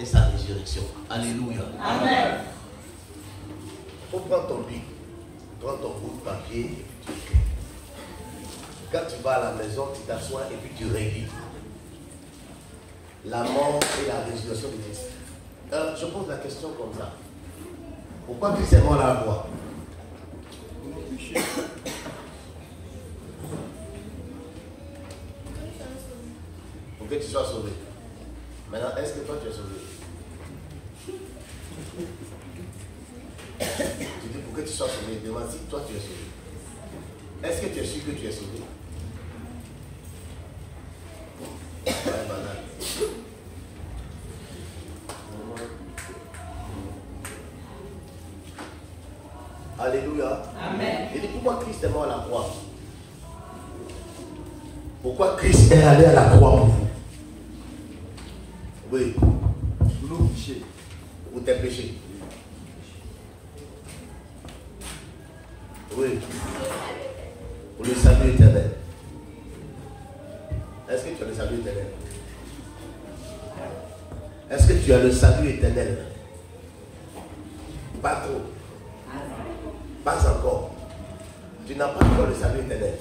et sa résurrection. Alléluia. Amen. On prend ton livre, prends ton bout de papier et tu écris. Quand tu vas à la maison, tu t'assois et puis tu révis la mort et la résurrection de Christ. Je pose la question comme ça. Pourquoi Christ est mort à la croix? Pour que tu sois sauvé. Maintenant, est-ce que toi tu es sauvé? Tu dis pour que tu sois sauvé, demande si toi tu es sauvé. Est-ce que tu es sûr que tu es sauvé? Ouais, banal. Alléluia. Amen. Il dit pourquoi Christ est mort à la croix? Pourquoi Christ est allé à la croix pour vous? Oui. Pour nos péchés. Pour tes péchés. Oui. Pour le salut éternel. Est-ce que tu as le salut éternel? Est-ce que tu as le salut éternel? Pas trop. Pas encore. Tu n'as pas encore le salut éternel.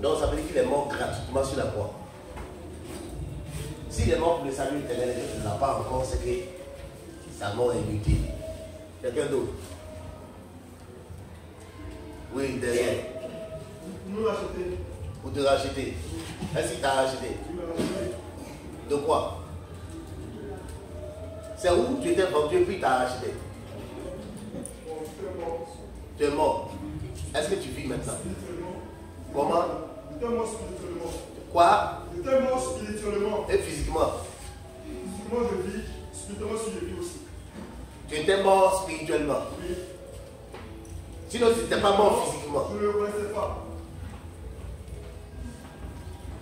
Donc ça veut dire qu'il est mort gratuitement sur la croix. S'il est mort pour le salut éternel et que tu ne l'as pas encore, c'est que sa mort est inutile. Quelqu'un d'autre? Oui, derrière. Pour nous racheter. Pour te racheter. Est-ce qu'il t'a racheté? De quoi? C'est où tu étais vendu et puis il t'a racheté? Tu es mort. Est-ce que tu vis maintenant? Comment? J'étais mort spirituellement. Quoi? J'étais mort spirituellement. Et physiquement? Physiquement je vis, spirituellement je vis aussi. Tu étais mort spirituellement? Oui. Sinon tu n'étais pas mort physiquement? Je ne le connaissais pas.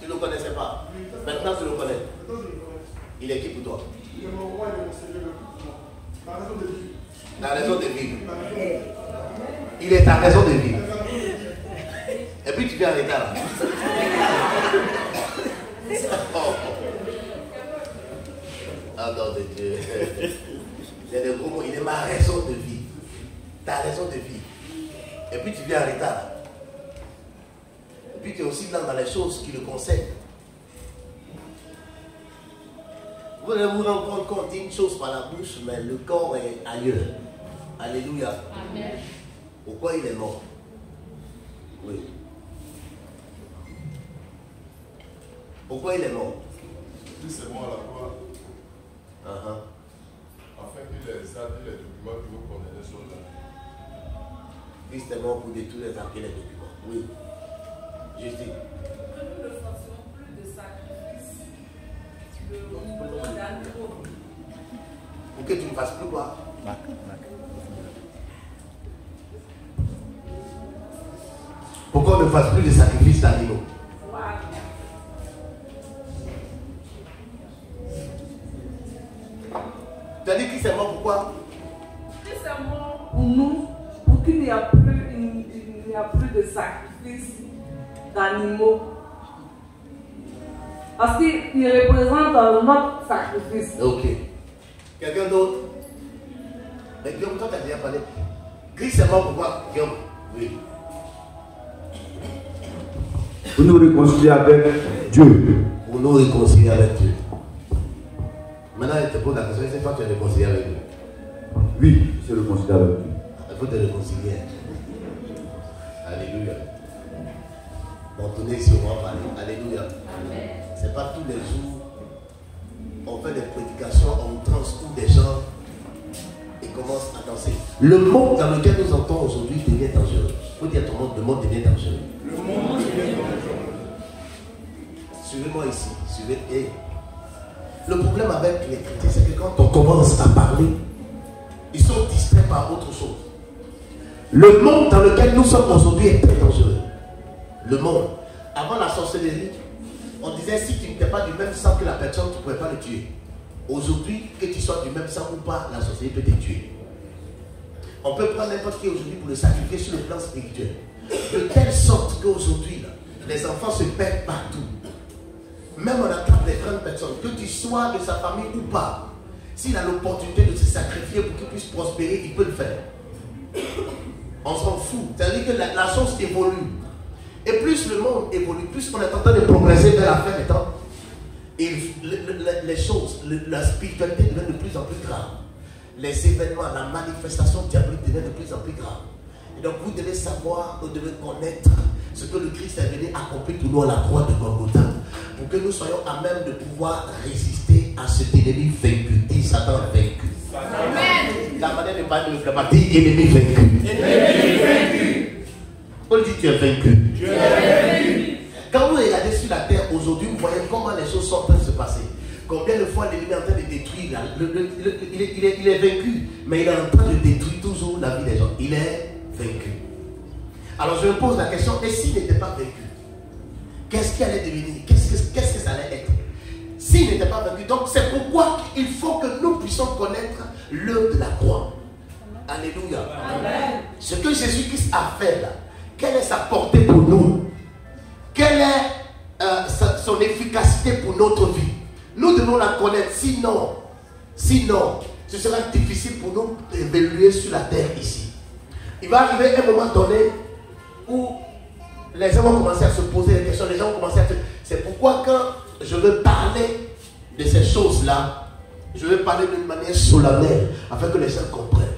Tu ne le connaissais pas? Oui, maintenant tu le connais? Maintenant je le connais. Il est qui pour toi? Il est mon roi, il est mon Seigneur. La raison de vivre. La raison de vivre. La raison de vivre. Il est ta raison de vivre. Et puis tu viens en état là. Oh. Ah non de Dieu. C'est des gros mots. Il est ma raison de vie. Ta raison de vie. Et puis tu viens en état là. Et puis tu es aussi dans les choses qui le concernent. Vous allez vous rendre compte qu'on dit une chose par la bouche, mais le corps est ailleurs. Alléluia. Amen. Pourquoi il est mort? Oui. Pourquoi il est mort? Christ est mort à la croix. Afin qu'il ait les documents que vous condamnez sur là. Christ est mort pour détruire les arcs et les documents. Oui. Juste dit. Que nous ne fassions plus de sacrifices de moutons d'animaux. Pour que tu ne fasses plus quoi? Pourquoi on ne fasse plus de sacrifices d'animaux? Tu as dit qu'il est mort pourquoi? Christ est mort pour nous, pour qu'il n'y a plus de sacrifices d'animaux. Parce qu'il représente notre sacrifice. Ok. Quelqu'un d'autre? Mais Guillaume, toi tu as déjà parlé. Christ est mort pourquoi? Guillaume? Oui. Pour nous réconcilier avec Dieu. Pour nous réconcilier avec Dieu. Maintenant, je te pose la question, est-ce que toi tu es réconcilié avec Dieu? Oui, je suis réconcilié avec Dieu. Il faut te réconcilier. Alléluia. Bon, tenez ici, on va parler. Alléluia. Ce n'est pas tous les jours on fait des prédications en outrance où des gens ils commencent à danser. Le monde dans lequel nous entrons aujourd'hui devient dangereux. Il faut dire à ton monde, le monde devient dangereux. Le monde devient dangereux. Suivez-moi ici. Suivez. Et le problème avec les chrétiens, c'est que quand on commence à parler, ils sont distraits par autre chose. Le monde dans lequel nous sommes aujourd'hui est très dangereux. Le monde. Avant la sorcellerie, on disait si tu n'étais pas du même sang que la personne, tu ne pouvais pas le tuer. Aujourd'hui, que tu sois du même sang ou pas, la sorcellerie peut te tuer. On peut prendre n'importe qui aujourd'hui pour le sacrifier sur le plan spirituel. De telle sorte qu'aujourd'hui, les enfants se perdent partout. Même on attrape les grandes personnes, que tu sois de sa famille ou pas. S'il a l'opportunité de se sacrifier pour qu'il puisse prospérer, il peut le faire. On s'en fout. C'est-à-dire que la chose évolue. Et plus le monde évolue, plus on est en train de progresser vers la fin des temps, et les choses, la spiritualité devient de plus en plus grave. Les événements, la manifestation diabolique devient de plus en plus grave. Et donc vous devez savoir, vous devez connaître ce que le Christ est venu accomplir pour nous à la croix de Golgotha, pour que nous soyons à même de pouvoir résister à cet ennemi vaincu. Dit Satan vaincu. Amen. La manière de parler de la dit ennemi vaincu. Ennemi vaincu. On dit tu es vaincu. Tu es vaincu. Quand vous regardez sur la terre aujourd'hui, vous voyez comment les choses sont en train de se passer. Combien de fois l'ennemi est en train de détruire, il est vaincu, mais il est en train de détruire toujours la vie des gens. Il est vaincu. Alors je me pose la question, et s'il n'était pas vaincu, qu'est-ce qu'il allait devenir? Qu'est-ce que ça allait être? S'il n'était pas vaincu, donc c'est pourquoi il faut que nous puissions connaître l'œuvre de la croix. Alléluia. Amen. Ce que Jésus-Christ a fait là, quelle est sa portée pour nous? Quelle est son efficacité pour notre vie? Nous devons la connaître, sinon, ce sera difficile pour nous d'évoluer sur la terre ici. Il va arriver un moment donné où les gens vont commencer à se poser des questions, les gens vont commencer à se... C'est pourquoi quand je veux parler de ces choses-là, je vais parler d'une manière solennelle, afin que les gens comprennent.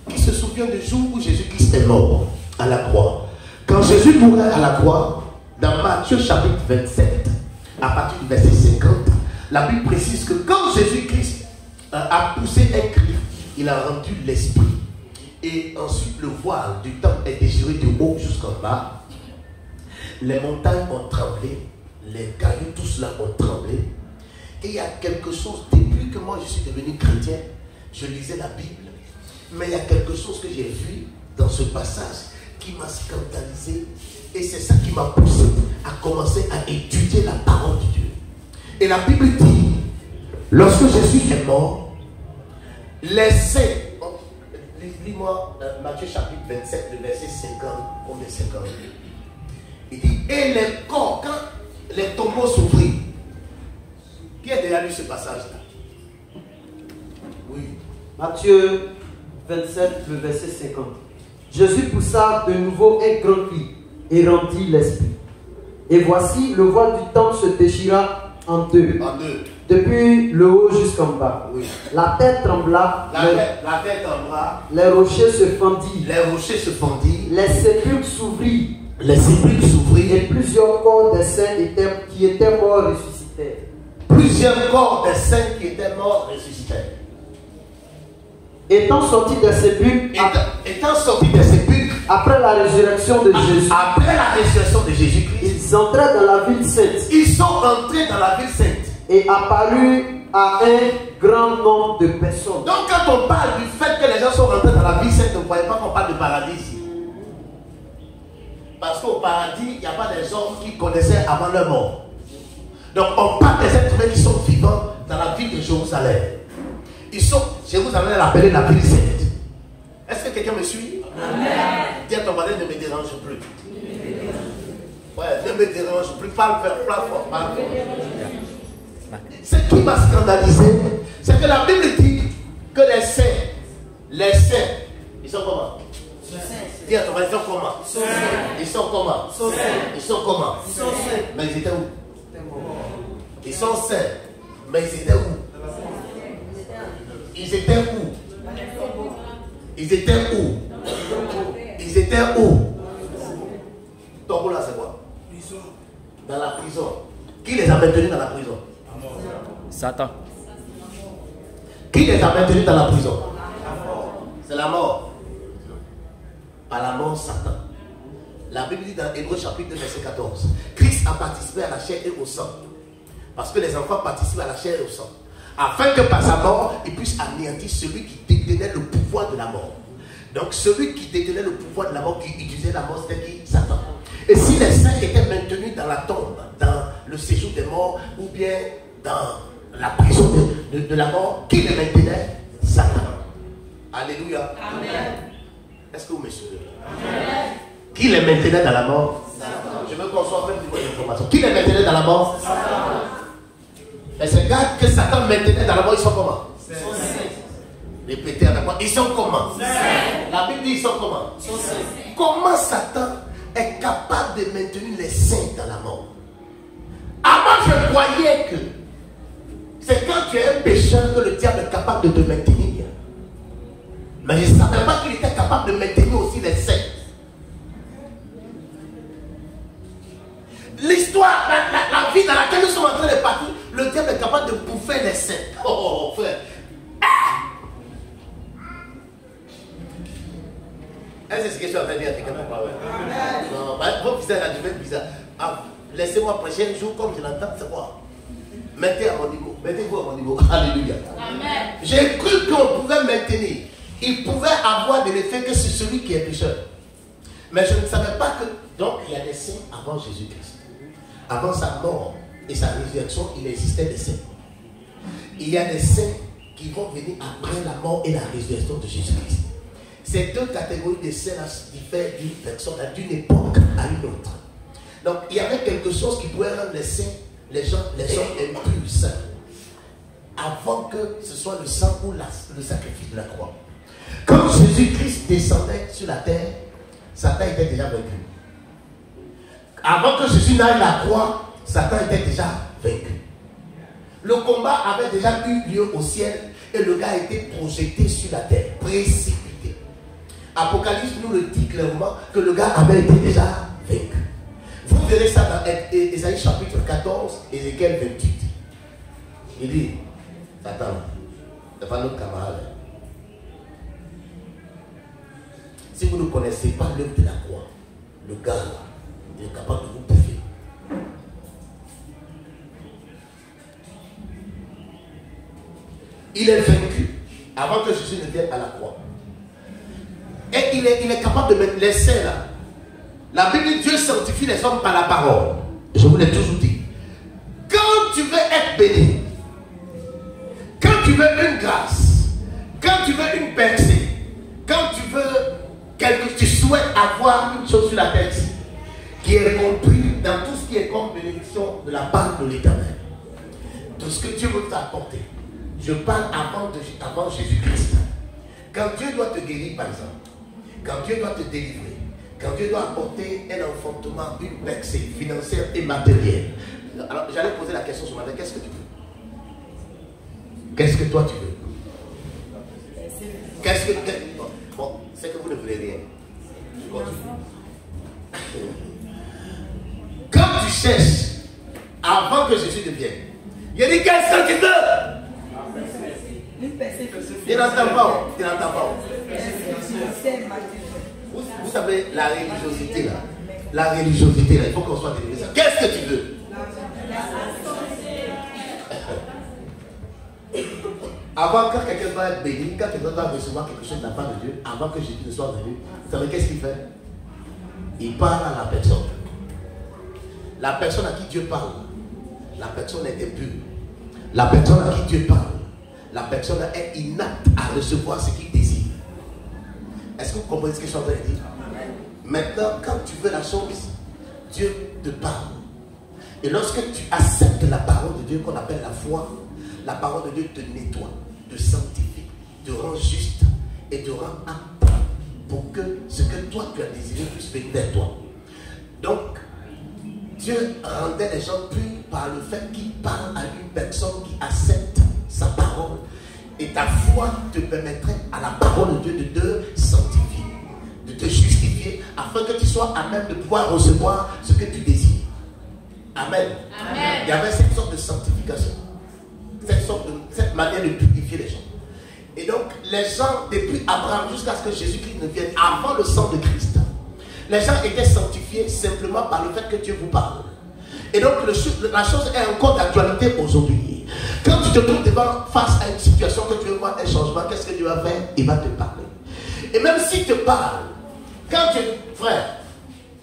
Qui se souvient du jour où Jésus-Christ est mort à la croix? Quand Jésus mourait à la croix, dans Matthieu chapitre 27, à partir du verset 50, la Bible précise que quand Jésus-Christ a poussé un cri, il a rendu l'esprit. Et ensuite le voile du temple est déchiré du haut jusqu'en bas. Les montagnes ont tremblé, les cailloux, tout cela ont tremblé. Et il y a quelque chose, depuis que moi je suis devenu chrétien, je lisais la Bible, mais il y a quelque chose que j'ai vu dans ce passage qui m'a scandalisé. Et c'est ça qui m'a poussé à commencer à étudier la parole de Dieu. Et la Bible dit, lorsque Jésus est mort, les saints, lis-moi Matthieu chapitre 27, le verset 50, combien 50? Il dit, et les corps, quand les tombeaux s'ouvrirent, qui a déjà lu ce passage-là? Oui. Matthieu 27, le verset 50. Jésus poussa de nouveau un grand cri et rendit l'esprit. Et voici, le voile du temple se déchira en deux. Depuis le haut jusqu'en bas. Oui. La terre trembla. La terre trembla. Les rochers se fendirent. Les rochers se fendirent. Les sépulcres s'ouvrirent. Les sépulcres s'ouvrirent. Et plusieurs corps des saints qui étaient morts ressuscitèrent. Plusieurs corps des saints qui étaient morts ressuscitèrent. Étant sortis des sépulcres, après la résurrection de Jésus, ils entraient dans la ville sainte. Ils sont entrés dans la ville sainte. Et apparus à un grand nombre de personnes. Donc quand on parle du fait que les gens sont rentrés dans la ville sainte, ne croyez pas qu'on parle de paradis ici. Parce qu'au paradis, il n'y a pas des hommes qui connaissaient avant leur mort. Donc on parle des êtres humains qui sont vivants dans la ville de Jérusalem. Ils sont, Jérusalem est appelée la ville sainte. Est-ce que quelqu'un me suit? Amen. Dis à ton voisin, ne me dérange plus. Ouais, ne me dérange plus. Parle fort, parle fort. Ce qui m'a scandalisé, c'est que la Bible dit que les saints, ils sont comment? Dis à ton voisin, ils sont comment? Ils sont comment? Ils sont comment? Mais ils étaient où? Ils sont saints, mais ils étaient où? Ils étaient où? Ils étaient où? Ils étaient où? Ton rôle là c'est quoi? Dans la prison. Qui les a maintenus dans la prison? Satan. Qui les a maintenus dans la prison? C'est la mort. Par la mort, Satan. La Bible dit dans Hébreux chapitre 2 verset 14, Christ a participé à la chair et au sang. Parce que les enfants participent à la chair et au sang. Afin que par sa mort, il puisse anéantir celui qui détenait le pouvoir de la mort. Donc celui qui détenait le pouvoir de la mort, qui utilisait la mort, c'était qui? Satan. Et si les saints étaient maintenus dans la tombe, dans le séjour des morts, ou bien dans la prison de la mort, qui les maintenait? Satan. Alléluia. Amen. Est-ce que vous me suivez? Amen. Qui les maintenait dans la mort? Satan. Je veux qu'on soit même du moins d'information. Qui les maintenait dans la mort? Satan. Mais ces gars que Satan maintenait dans la mort, ils sont comment? Répétez avec moi, ils sont comment? La Bible dit ils sont comment? Comment Satan est capable de maintenir les saints dans la mort? Avant, je croyais que c'est quand tu es un pécheur que le diable est capable de te maintenir. Mais je ne savais pas qu'il était capable de maintenir aussi les saints. L'histoire, la vie dans laquelle nous sommes en train de partir, le diable est capable de bouffer les saints. Oh, frère. Est-ce que c'est ce que je suis en train de dire à quelqu'un? Non, votre visage a devenu bizarre. Ah, laissez-moi prêcher un jour comme je l'entends, c'est quoi? Mettez à mon niveau, mettez-vous à mon niveau. Alléluia. Amen. J'ai cru qu'on pouvait maintenir. Il pouvait avoir de l'effet que c'est celui qui est pécheur. Mais je ne savais pas que. Donc il y a des saints avant Jésus-Christ. Avant sa mort et sa résurrection, il existait des saints. Il y a des saints qui vont venir après la mort et la résurrection de Jésus-Christ. Ces deux catégories de saints diffèrent d'une personne, d'une époque à une autre. Donc il y avait quelque chose qui pouvait rendre les saints, les gens impurs saints, avant que ce soit le sang ou le sacrifice de la croix. Quand Jésus-Christ descendait sur la terre, Satan était déjà vaincu. Avant que Jésus n'aille à la croix, Satan était déjà vaincu. Le combat avait déjà eu lieu au ciel et le gars a été projeté sur la terre, précipité. Apocalypse nous le dit clairement que le gars avait été déjà vaincu. Vous verrez ça dans Ésaïe chapitre 14, Ézéchiel 28. Il dit, Satan, c'est pas notre camarade. Si vous ne connaissez pas l'œuvre de la croix, le gars là, il est capable de vous bouffer. Il est vaincu avant que Jésus ne vienne à la croix. Et il est capable de mettre les saints là. La Bible dit Dieu sanctifie les hommes par la parole. Je vous l'ai toujours dit. Quand tu veux être béni, quand tu veux une grâce, quand tu veux une percée, quand tu veux tu souhaites avoir une chose sur la tête qui est compris dans tout ce qui est comme bénédiction de la part de l'Éternel, tout ce que Dieu veut t'apporter. Je parle avant Jésus-Christ. Quand Dieu doit te guérir, par exemple, quand Dieu doit te délivrer, quand Dieu doit apporter un enfantement, une percée financière et matérielle. Alors j'allais poser la question ce matin, qu'est-ce que tu veux? Qu'est-ce que toi tu veux? Qu'est-ce que... Bon, c'est que vous ne voulez rien. Je continue. Quand tu cherches, avant que Jésus ne vienne, il dit qu'est-ce que tu veux? Il n'entend pas. Il n'entend pas. Vous savez, la religiosité là. La religiosité là, il faut qu'on soit délivré. Qu'est-ce que tu veux? Avant, quand quelqu'un va être béni, quand quelqu'un va recevoir quelque chose de la part de Dieu, avant que Jésus ne soit venu, vous savez qu'est-ce qu'il fait? Il parle à la personne. La personne à qui Dieu parle, la personne est impure. La personne à qui Dieu parle, la personne est inapte à recevoir ce qu'il désire. Est-ce que vous comprenez ce que je suis en train de dire? Maintenant, quand tu veux la chose, Dieu te parle. Et lorsque tu acceptes la parole de Dieu qu'on appelle la foi, la parole de Dieu te nettoie, te sanctifie, te rend juste et te rend apte pour que ce que toi tu as désiré puisse venir vers toi. Donc, Dieu rendait les gens purs par le fait qu'il parle à une personne qui accepte sa parole. Et ta foi te permettrait à la parole de Dieu de te sanctifier, de te justifier, afin que tu sois à même de pouvoir recevoir ce que tu désires. Amen. Amen. Il y avait cette sorte de sanctification, cette manière de purifier les gens. Et donc, les gens, depuis Abraham jusqu'à ce que Jésus-Christ ne vienne, avant le sang de Christ, les gens étaient sanctifiés simplement par le fait que Dieu vous parle. Et donc, la chose est encore d'actualité aujourd'hui. Quand tu te trouves face à une situation que tu veux voir un changement, qu'est-ce que Dieu va faire? Il va te parler. Et même s'il te parle, quand tu es, frère,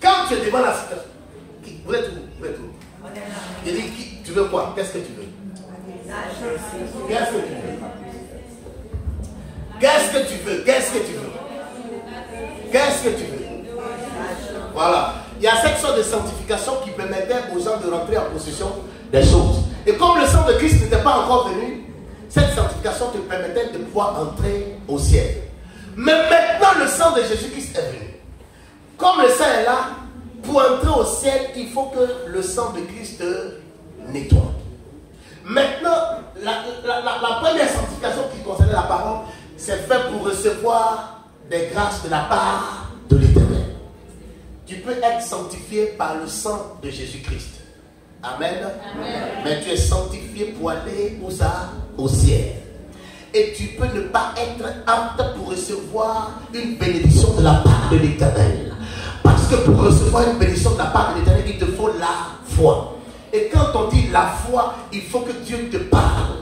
quand tu es devant la situation, vous êtes où? Vous êtes où? Il dit, tu veux quoi? Qu'est-ce que tu veux? Qu'est-ce que tu veux? Qu'est-ce que tu veux? Qu'est-ce que tu veux? Qu'est-ce que tu veux? Voilà. Il y a cette sorte de sanctification qui permettait aux gens de rentrer en possession des choses. Et comme le sang de Christ n'était pas encore venu, cette sanctification te permettait de pouvoir entrer au ciel. Mais maintenant, le sang de Jésus-Christ est venu. Comme le sang est là, pour entrer au ciel, il faut que le sang de Christ te nettoie. Maintenant, la première sanctification qui concernait la parole, c'est fait pour recevoir des grâces de la part de l'Éternel. Tu peux être sanctifié par le sang de Jésus-Christ. Amen. Amen. Mais tu es sanctifié pour aller où ça? Au ciel. Et tu peux ne pas être apte pour recevoir une bénédiction de la part de l'Éternel. Parce que pour recevoir une bénédiction de la part de l'Éternel, il te faut la foi. Et quand on dit la foi, il faut que Dieu te parle.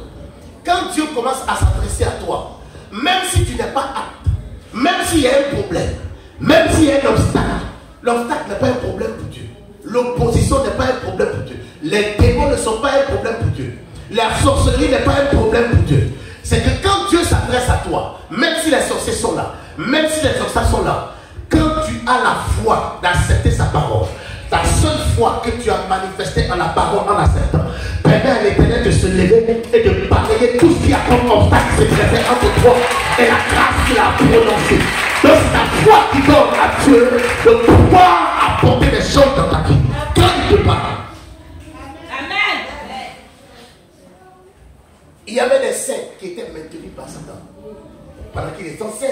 Quand Dieu commence à s'adresser à toi, même si tu n'es pas apte, même s'il y a un problème, même s'il y a un obstacle, l'obstacle n'est pas un problème pour Dieu. L'opposition n'est pas un problème pour Dieu. Les démons ne sont pas un problème pour Dieu. La sorcellerie n'est pas un problème pour Dieu. C'est que quand Dieu s'adresse à toi, même si les sorciers sont là, même si les sorciers sont là, quand tu as la foi d'accepter sa parole, ta seule foi que tu as manifestée en la parole en acceptant, permet à l'Éternel de se lever et de balayer tout ce qui a comme obstacle se dressé entre toi et la grâce qu'il a prononcée. Donc c'est ta foi qui donne à Dieu de pouvoir apporter des choses dans ta vie. Quand il te parle. Amen. Il y avait des saints qui étaient maintenus par Satan pendant qu'il était saint.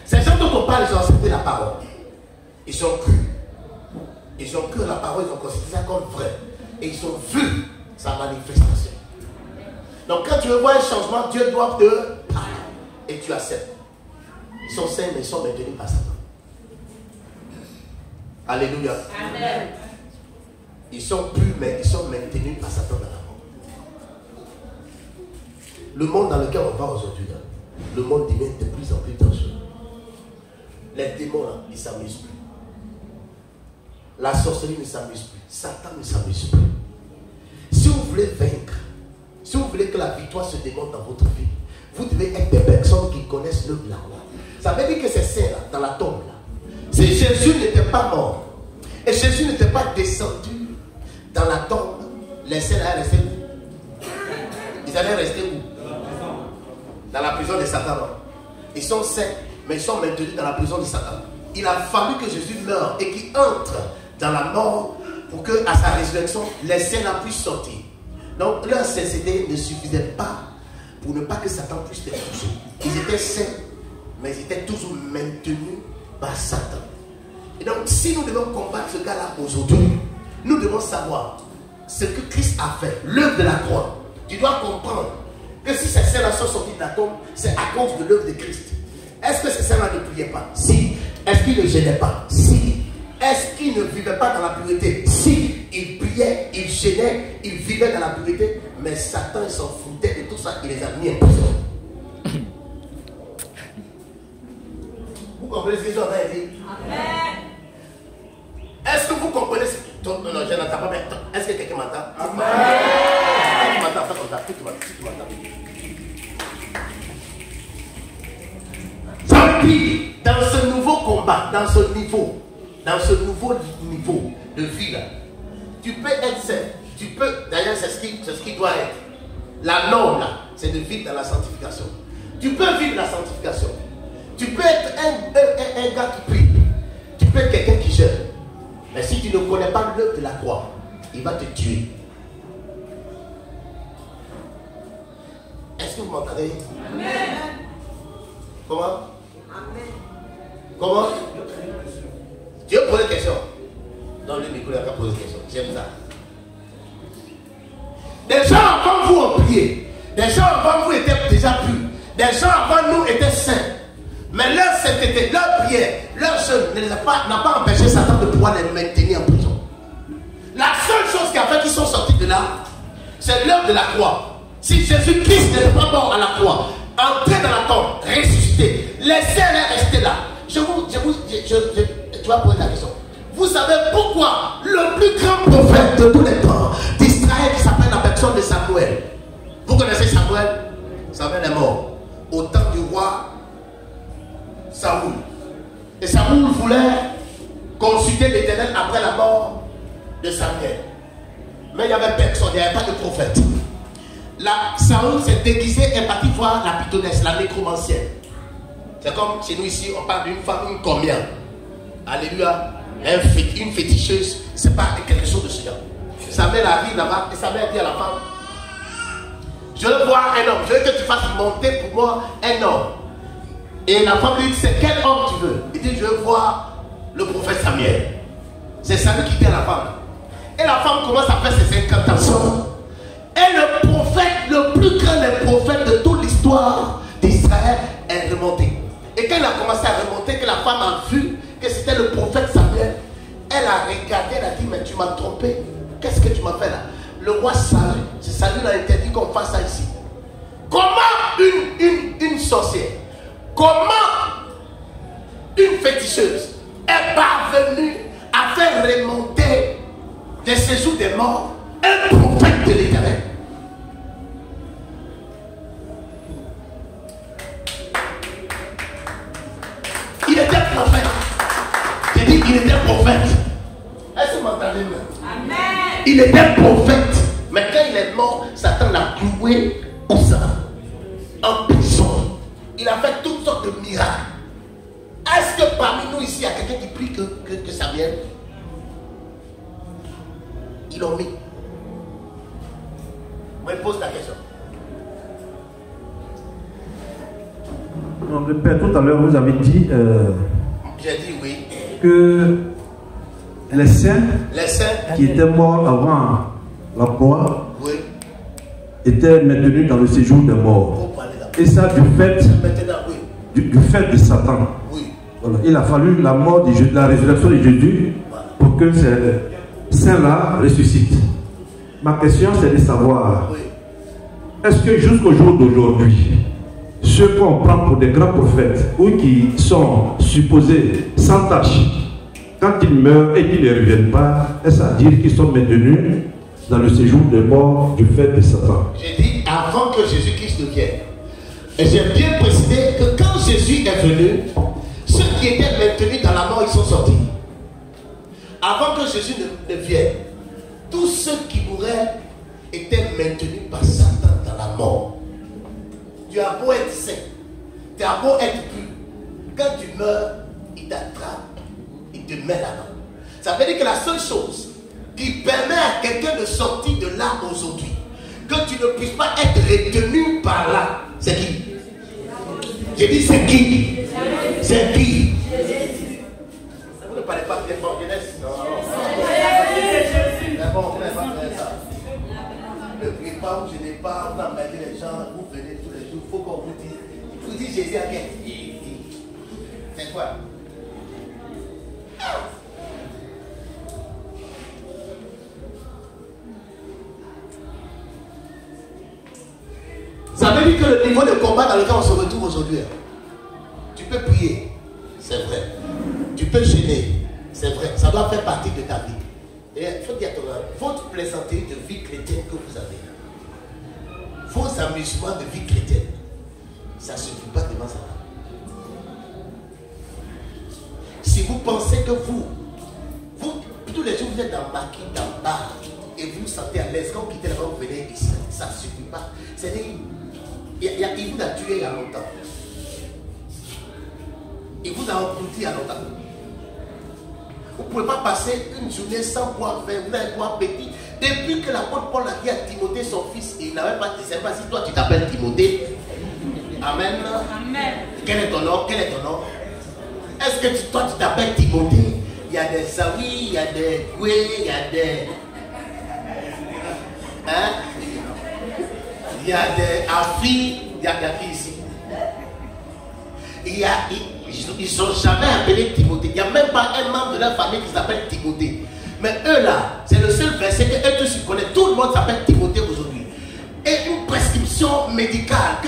Ces gens dont on parle, ils ont accepté la parole. Ils ont cru. Ils ont cru à la parole, ils ont considéré ça comme vrai. Et ils ont vu sa manifestation. Donc quand tu veux voir un changement, Dieu doit te parler. Et tu acceptes. Ils sont saints, mais ils sont maintenus par Satan. Alléluia. Amen. Ils sont purs, mais ils sont maintenus par Satan dans la mort. Le monde dans lequel on va aujourd'hui, le monde devient de plus en plus dangereux. Les démons, là, ils ne s'amusent plus. La sorcellerie ne s'amuse plus. Satan ne s'amuse plus. Si vous voulez vaincre, si vous voulez que la victoire se démontre dans votre vie, vous devez être des personnes qui connaissent l'œuvre de la croix. Ça veut dire que ces saints-là, dans la tombe, là, si Jésus n'était pas mort, et Jésus n'était pas descendu dans la tombe, les saints allaient rester où? Ils allaient rester où? Dans la prison de Satan. Ils sont saints, mais ils sont maintenus dans la prison de Satan. Il a fallu que Jésus meure et qu'il entre dans la mort pour que, à sa résurrection, les saints la puissent sortir. Donc leur sincérité ne suffisait pas pour ne pas que Satan puisse les toucher. Ils étaient saints, mais ils étaient toujours maintenus par Satan. Et donc si nous devons combattre ce gars-là aujourd'hui, nous devons savoir ce que Christ a fait, l'œuvre de la croix. Tu dois comprendre que si ces saints-là sont sortis de la tombe, c'est à cause de l'œuvre de Christ. Est-ce que ces saints-là ne priaient pas? Si. Est-ce qu'ils ne gênaient pas? Si. Est-ce qu'ils ne vivaient pas dans la pureté? Si. Ils priaient, ils gênaient, ils vivaient dans la pureté, mais Satan s'en foutait de tout ça, il les a mis en prison. Vous comprenez ce que j'ai entendu dire? Amen. Est-ce que vous comprenez ce que... Non, je n'entends pas, mais est-ce que quelqu'un m'entend? Amen. Tu m'entends, fais comme ça, tu m'entends. Ça veut dire, dans ce nouveau combat, dans ce nouveau niveau de vie là, tu peux être saint. Tu peux, d'ailleurs c'est ce qui doit être. La norme là, c'est de vivre dans la sanctification. Tu peux vivre la sanctification. Tu peux être un gars qui prie. Tu peux être quelqu'un qui jeûne. Mais si tu ne connais pas l'œuvre de la croix, il va te tuer. Est-ce que vous m'entendez? Amen. Comment? Amen. Comment? Tu veux poser une question? Dans le micro, il n'y a pas poser une question. J'aime ça. Des gens avant vous ont prié. Des gens avant vous étaient déjà purs. Des gens avant nous étaient saints. Mais leur sainteté, leur prière, leur jeûne n'a pas empêché Satan de pouvoir les maintenir en prison. La seule chose qui a fait qu'ils sont sortis de là, c'est l'œuvre de la croix. Si Jésus-Christ n'était pas mort à la croix, entré dans la tombe, ressuscité, laissez-les rester là. Tu vas poser la question. Vous savez pourquoi le plus grand prophète de tous les temps d'Israël, qui s'appelle la personne de Samuel. Vous connaissez Samuel? Samuel est mort au temps du roi Saoul. Et Saoul voulait consulter l'Éternel après la mort de Samuel. Mais il n'y avait personne, il n'y avait pas de prophète. Là, Saül s'est déguisé et est parti voir la pythonesse, la nécromancienne. C'est comme chez nous ici, on parle d'une femme, une combien. Alléluia. Une féticheuse, c'est pas quelque chose de ce genre. Sa mère arrive là-bas et sa mère dit à la femme, je veux voir un homme, je veux que tu fasses monter pour moi un homme. Et la femme lui dit, c'est quel homme tu veux? Il dit, je veux voir le prophète Samuel. C'est Samuel qui dit à la femme. Et la femme commence à faire ses incantations. Et le prophète, le plus grand des prophètes de toute l'histoire d'Israël est remonté. Et quand il a commencé à remonter, que la femme a vu que c'était le prophète Samuel, elle a regardé, elle a dit, mais tu m'as trompé. Qu'est-ce que tu m'as fait là? Le roi Saül, c'est Saül a interdit qu'on fasse ça ici. Comment une sorcière, comment une féticheuse est parvenue à faire remonter des séjours des morts un prophète de l'Éternel? Il était prophète. J'ai dit, il était prophète. Est-ce que vous m'entendez? Amen. Il était prophète. Mais quand il est mort, Satan l'a cloué au sang, en prison. Il a fait toutes sortes de miracles. Est-ce que parmi nous ici, il y a quelqu'un qui prie que ça vienne? Ils l'ont mis. Moi, je pose la question. Donc, le Père, tout à l'heure, vous avez dit j'ai dit oui. Que les saints qui étaient morts avant la croix, oui, étaient maintenus dans le séjour des morts. Et ça du fait, oui, du fait de Satan. Oui. Voilà. Il a fallu la mort, la résurrection de Jésus, voilà, pour que ces saints-là ressuscitent. Ma question, c'est de savoir, oui, est-ce que jusqu'au jour d'aujourd'hui, ceux qu'on prend pour des grands prophètes ou qui sont supposés sans tâche, quand ils meurent et qu'ils ne reviennent pas, est-ce à dire qu'ils sont maintenus dans le séjour de mort du fait de Satan? J'ai dit avant que Jésus-Christ ne vienne. Et j'ai bien précisé que quand Jésus est venu, ceux qui étaient maintenus dans la mort, ils sont sortis. Avant que Jésus ne vienne, tous ceux qui mouraient étaient maintenus par Satan dans la mort. Tu as beau être saint, tu as beau être pur, quand tu meurs, il t'attrape, il te met là-bas. Ça veut dire que la seule chose qui permet à quelqu'un de sortir de là aujourd'hui, que tu ne puisses pas être retenu par là, c'est qui? J'ai dit c'est qui? C'est qui? Vous ne parlez pas bien fort, jeunesse? Non. Mais bon, vous n'avez pas fait ça. Ne priez pas, vous ne gênez pas, vous embêtez les gens, vous venez tous les jours, il faut qu'on vous dise. Vous dites Jésus a bien. C'est quoi? Ça veut dire que le niveau de combat dans lequel on se retrouve aujourd'hui, tu peux prier, c'est vrai. Tu peux gêner, c'est vrai. Ça doit faire partie de ta vie. Et il faut dire à votre plaisanterie de vie chrétienne que vous avez, vos amusements de vie chrétienne, ça ne suffit pas devant ça. Si vous pensez que vous, tous les jours vous êtes dans maquis, dans bar, et vous vous sentez à l'aise, quand vous quittez là-bas, vous venez ici, ça ne suffit pas. C'est-à-dire, il vous a tué il y a longtemps. Il vous a englouti il y a longtemps. Vous ne pouvez pas passer une journée sans boire vin, vous n'avez boire petit. Depuis que l'apôtre Paul a dit à Timothée, son fils, il n'avait pas dit, c'est pas si toi tu t'appelles Timothée. Amen. Amen. Quel est ton nom? Quel est ton nom? Est-ce que toi tu t'appelles Timothée? Il y a des Zawi, il y a des Goué, il y a des... Hein? Il y a des Afri, il y a qui ici? Ils ne sont jamais appelés Timothée. Il n'y a même pas un membre de leur famille qui s'appelle Timothée. Mais eux là, c'est le seul verset que eux tous connaissent. Tout le monde s'appelle Timothée aujourd'hui. Et une prescription médicale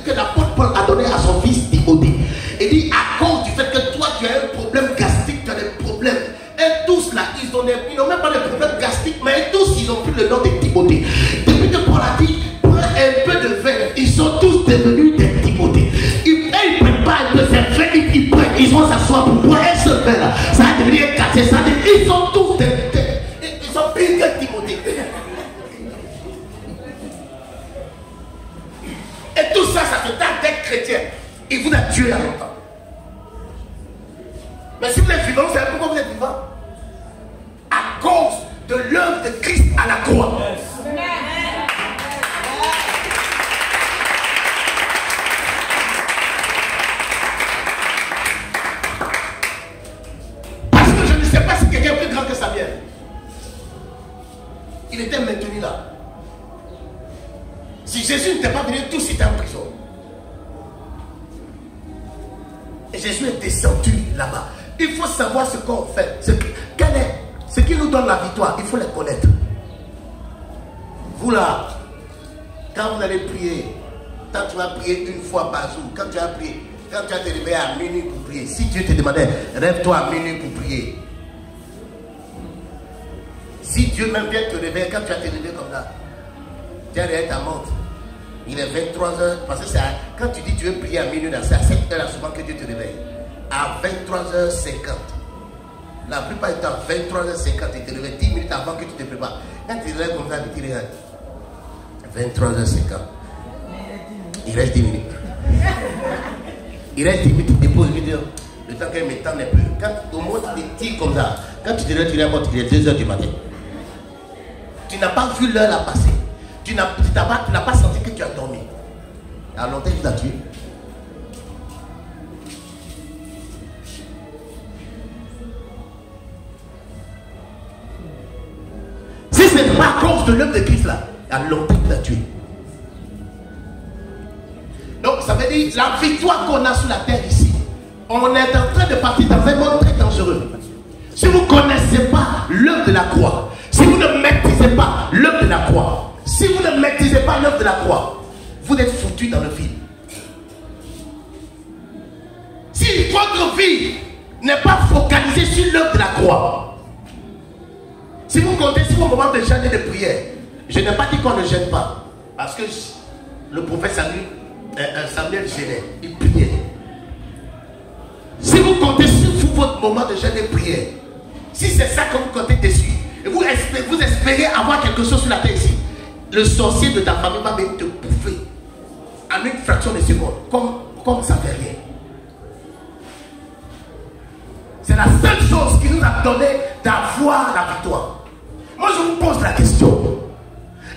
que l'apôtre Paul a donnée à son fils Timothée. Il dit à cause du fait que toi tu as un problème gastrique, tu as des problèmes. Et tous là, ils n'ont même pas de problème gastrique, mais tous ils ont pris le nom de Timothée. Depuis que Paul a dit, prends un peu de vin, ils sont tous devenus des Timothées. Ils ne prennent pas un peu de vin, ils prennent, ils vont s'asseoir pour boire un seul vin là. Ça va devenir un quartier, ça va devenir, ils sont tous ils sont pires que Timothée. chrétien, il vous a tué il y a longtemps. Mais si vous êtes vivant, vous savez pourquoi vous êtes vivant? À cause de l'œuvre de Christ à la croix. Parce que je ne sais pas si quelqu'un est plus grand que Samuel. Il était maintenu là. Si Jésus n'était pas venu, tous étaient en prison. Et Jésus est descendu là-bas. Il faut savoir ce qu'on fait. Ce qui nous donne la victoire, il faut les connaître. Vous là, quand vous allez prier, quand tu vas prier une fois par jour, quand tu vas prier, quand tu vas te réveiller à minuit pour prier, si Dieu te demandait, rêve-toi à minuit pour prier. Si Dieu même vient te réveiller, quand tu vas te réveiller comme ça, tu vas réveiller ta montre. Il est 23h, parce que quand tu dis tu veux prier à minuit, c'est à 7h souvent que Dieu te réveille. À 23h50. La plupart du temps, 23h50, il te réveille 10 minutes avant que tu te prépares. Quand tu te réveilles comme ça, tu regardes. 23h50. Il reste 10 minutes. Il reste 10 minutes, tu déposes une vidéo. Le temps qu'elle m'étend n'est plus. Quand au moins tu te tires comme ça, quand tu te réveilles, il est 2h du matin. Tu n'as pas vu l'heure la passer. Tu n'as pas senti que tu as dormi. À longtemps, il t'a tué. Si ce n'est pas à cause de l'œuvre de Christ là, à longtemps, il t'a tué. Donc, ça veut dire la victoire qu'on a sur la terre ici, on est en train de partir dans un monde très dangereux. Si vous ne connaissez pas l'œuvre de la croix, si vous ne maîtrisez pas l'œuvre de la croix, si vous ne maîtrisez pas l'œuvre de la croix, vous êtes foutus dans le vide. Si votre vie n'est pas focalisée sur l'œuvre de la croix, si vous comptez sur vos moments de jeûne et de prière, je n'ai pas dit qu'on ne gêne pas, parce que le prophète Samuel gênait, il priait. Si vous comptez sur votre moment de jeûne et de prière, si c'est ça que vous comptez dessus, et vous espérez avoir quelque chose sur la terre ici, le sorcier de ta famille va venir te bouffer en une fraction de seconde, comme ça fait rien. C'est la seule chose qui nous a donné d'avoir la victoire. Moi je vous pose la question,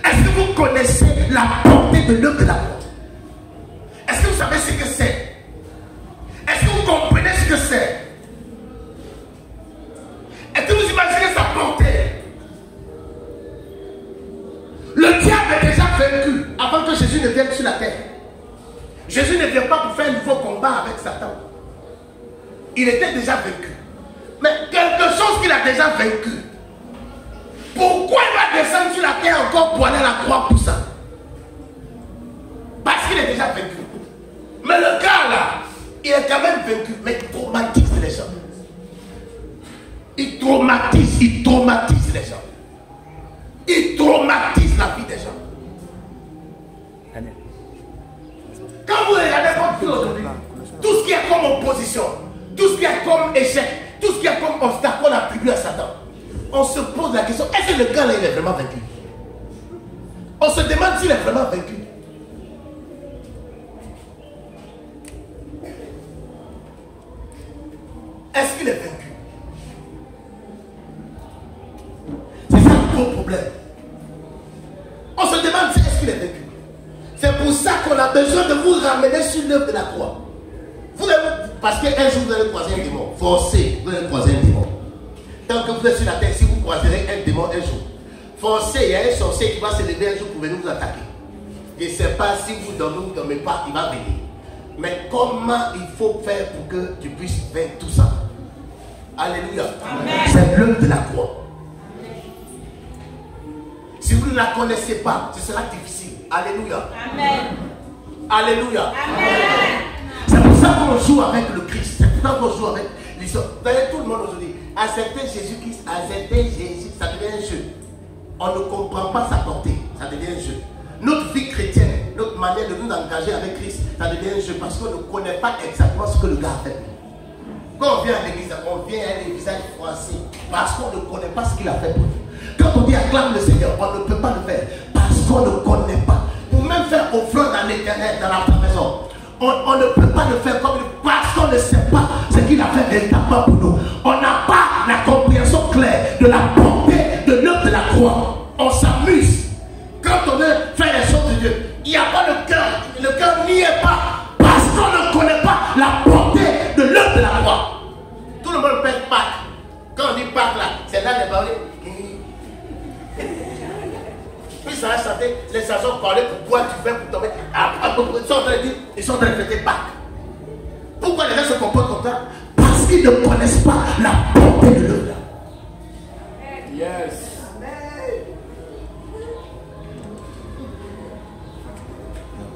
est-ce que vous connaissez la portée de l'œuvre de la croix? Est-ce que vous savez ce que c'est? Est-ce que vous comprenez ce que c'est? Est-ce que vous imaginez sa portée? Le diable est déjà vaincu avant que Jésus ne vienne sur la terre. Jésus ne vient pas pour faire un nouveau combat avec Satan. Il était déjà vaincu. Mais quelque chose qu'il a déjà vaincu, pourquoi il va descendre sur la terre encore pour aller à la croix pour ça? Parce qu'il est déjà vaincu. Mais le gars là, il est quand même vaincu, mais il traumatise les gens. Il traumatise les gens. Il traumatise la vie des gens. Quand vous regardez votre vie aujourd'hui, tout ce qui est comme opposition, tout ce qui est comme échec, tout ce qui est comme obstacle qu'on attribue à Satan, on se pose la question, est-ce que le gars là il est vraiment vaincu? On se demande s'il est vraiment vaincu. Est-ce qu'il est vaincu? C'est ça le gros problème. On se demande si est-ce qu'il est vaincu. C'est pour ça qu'on a besoin de vous ramener sur l'œuvre de la croix. Parce qu'un jour vous allez croiser un démon. Forcez, vous allez croiser un démon. Tant que vous êtes sur la terre, si vous croiserez un démon un jour, forcez, il y a un sorcier qui va se lever un jour pour venir vous attaquer. Je ne sais pas si vous dormez ou vous ne dormez pas, il va venir. Mais comment il faut faire pour que tu puisses faire tout ça? Alléluia. C'est l'œuvre de la croix. Si vous ne la connaissez pas, ce sera difficile. Alléluia. Amen. Alléluia. Amen. C'est pour ça qu'on joue avec le Christ. C'est pour ça qu'on joue avec l'histoire. D'ailleurs, tout le monde aujourd'hui, accepter Jésus-Christ, accepter Jésus, ça devient un jeu. On ne comprend pas sa portée, ça devient un jeu. Notre vie chrétienne, notre manière de nous engager avec Christ, ça devient un jeu parce qu'on ne connaît pas exactement ce que le gars a fait. Quand on vient à l'église, on vient à l'église froissé parce qu'on ne connaît pas ce qu'il a fait pour nous. Quand on dit acclame le Seigneur, on ne peut pas le faire parce qu'on ne connaît pas. Pour même faire offrande à l'Éternel dans la maison, On ne peut pas le faire comme lui parce qu'on ne sait pas ce qu'il a fait véritablement pour nous. On n'a pas la compréhension claire de la portée de l'œuvre de la croix. On s'amuse. Quand on veut faire les choses de Dieu, il n'y a pas le cœur. Le cœur n'y est pas parce qu'on ne connaît pas la portée de l'œuvre de la croix. Tout le monde pèse Pâques. Quand on dit Pâques là, c'est là les parler. Puis ça a chanté, les chansons parlaient pour quoi tu fais pour tomber. Ils sont en train de fêter Pâques. Pourquoi les gens se comportent comme ça? Parce qu'ils ne connaissent pas la portée de l'œuvre. Yes.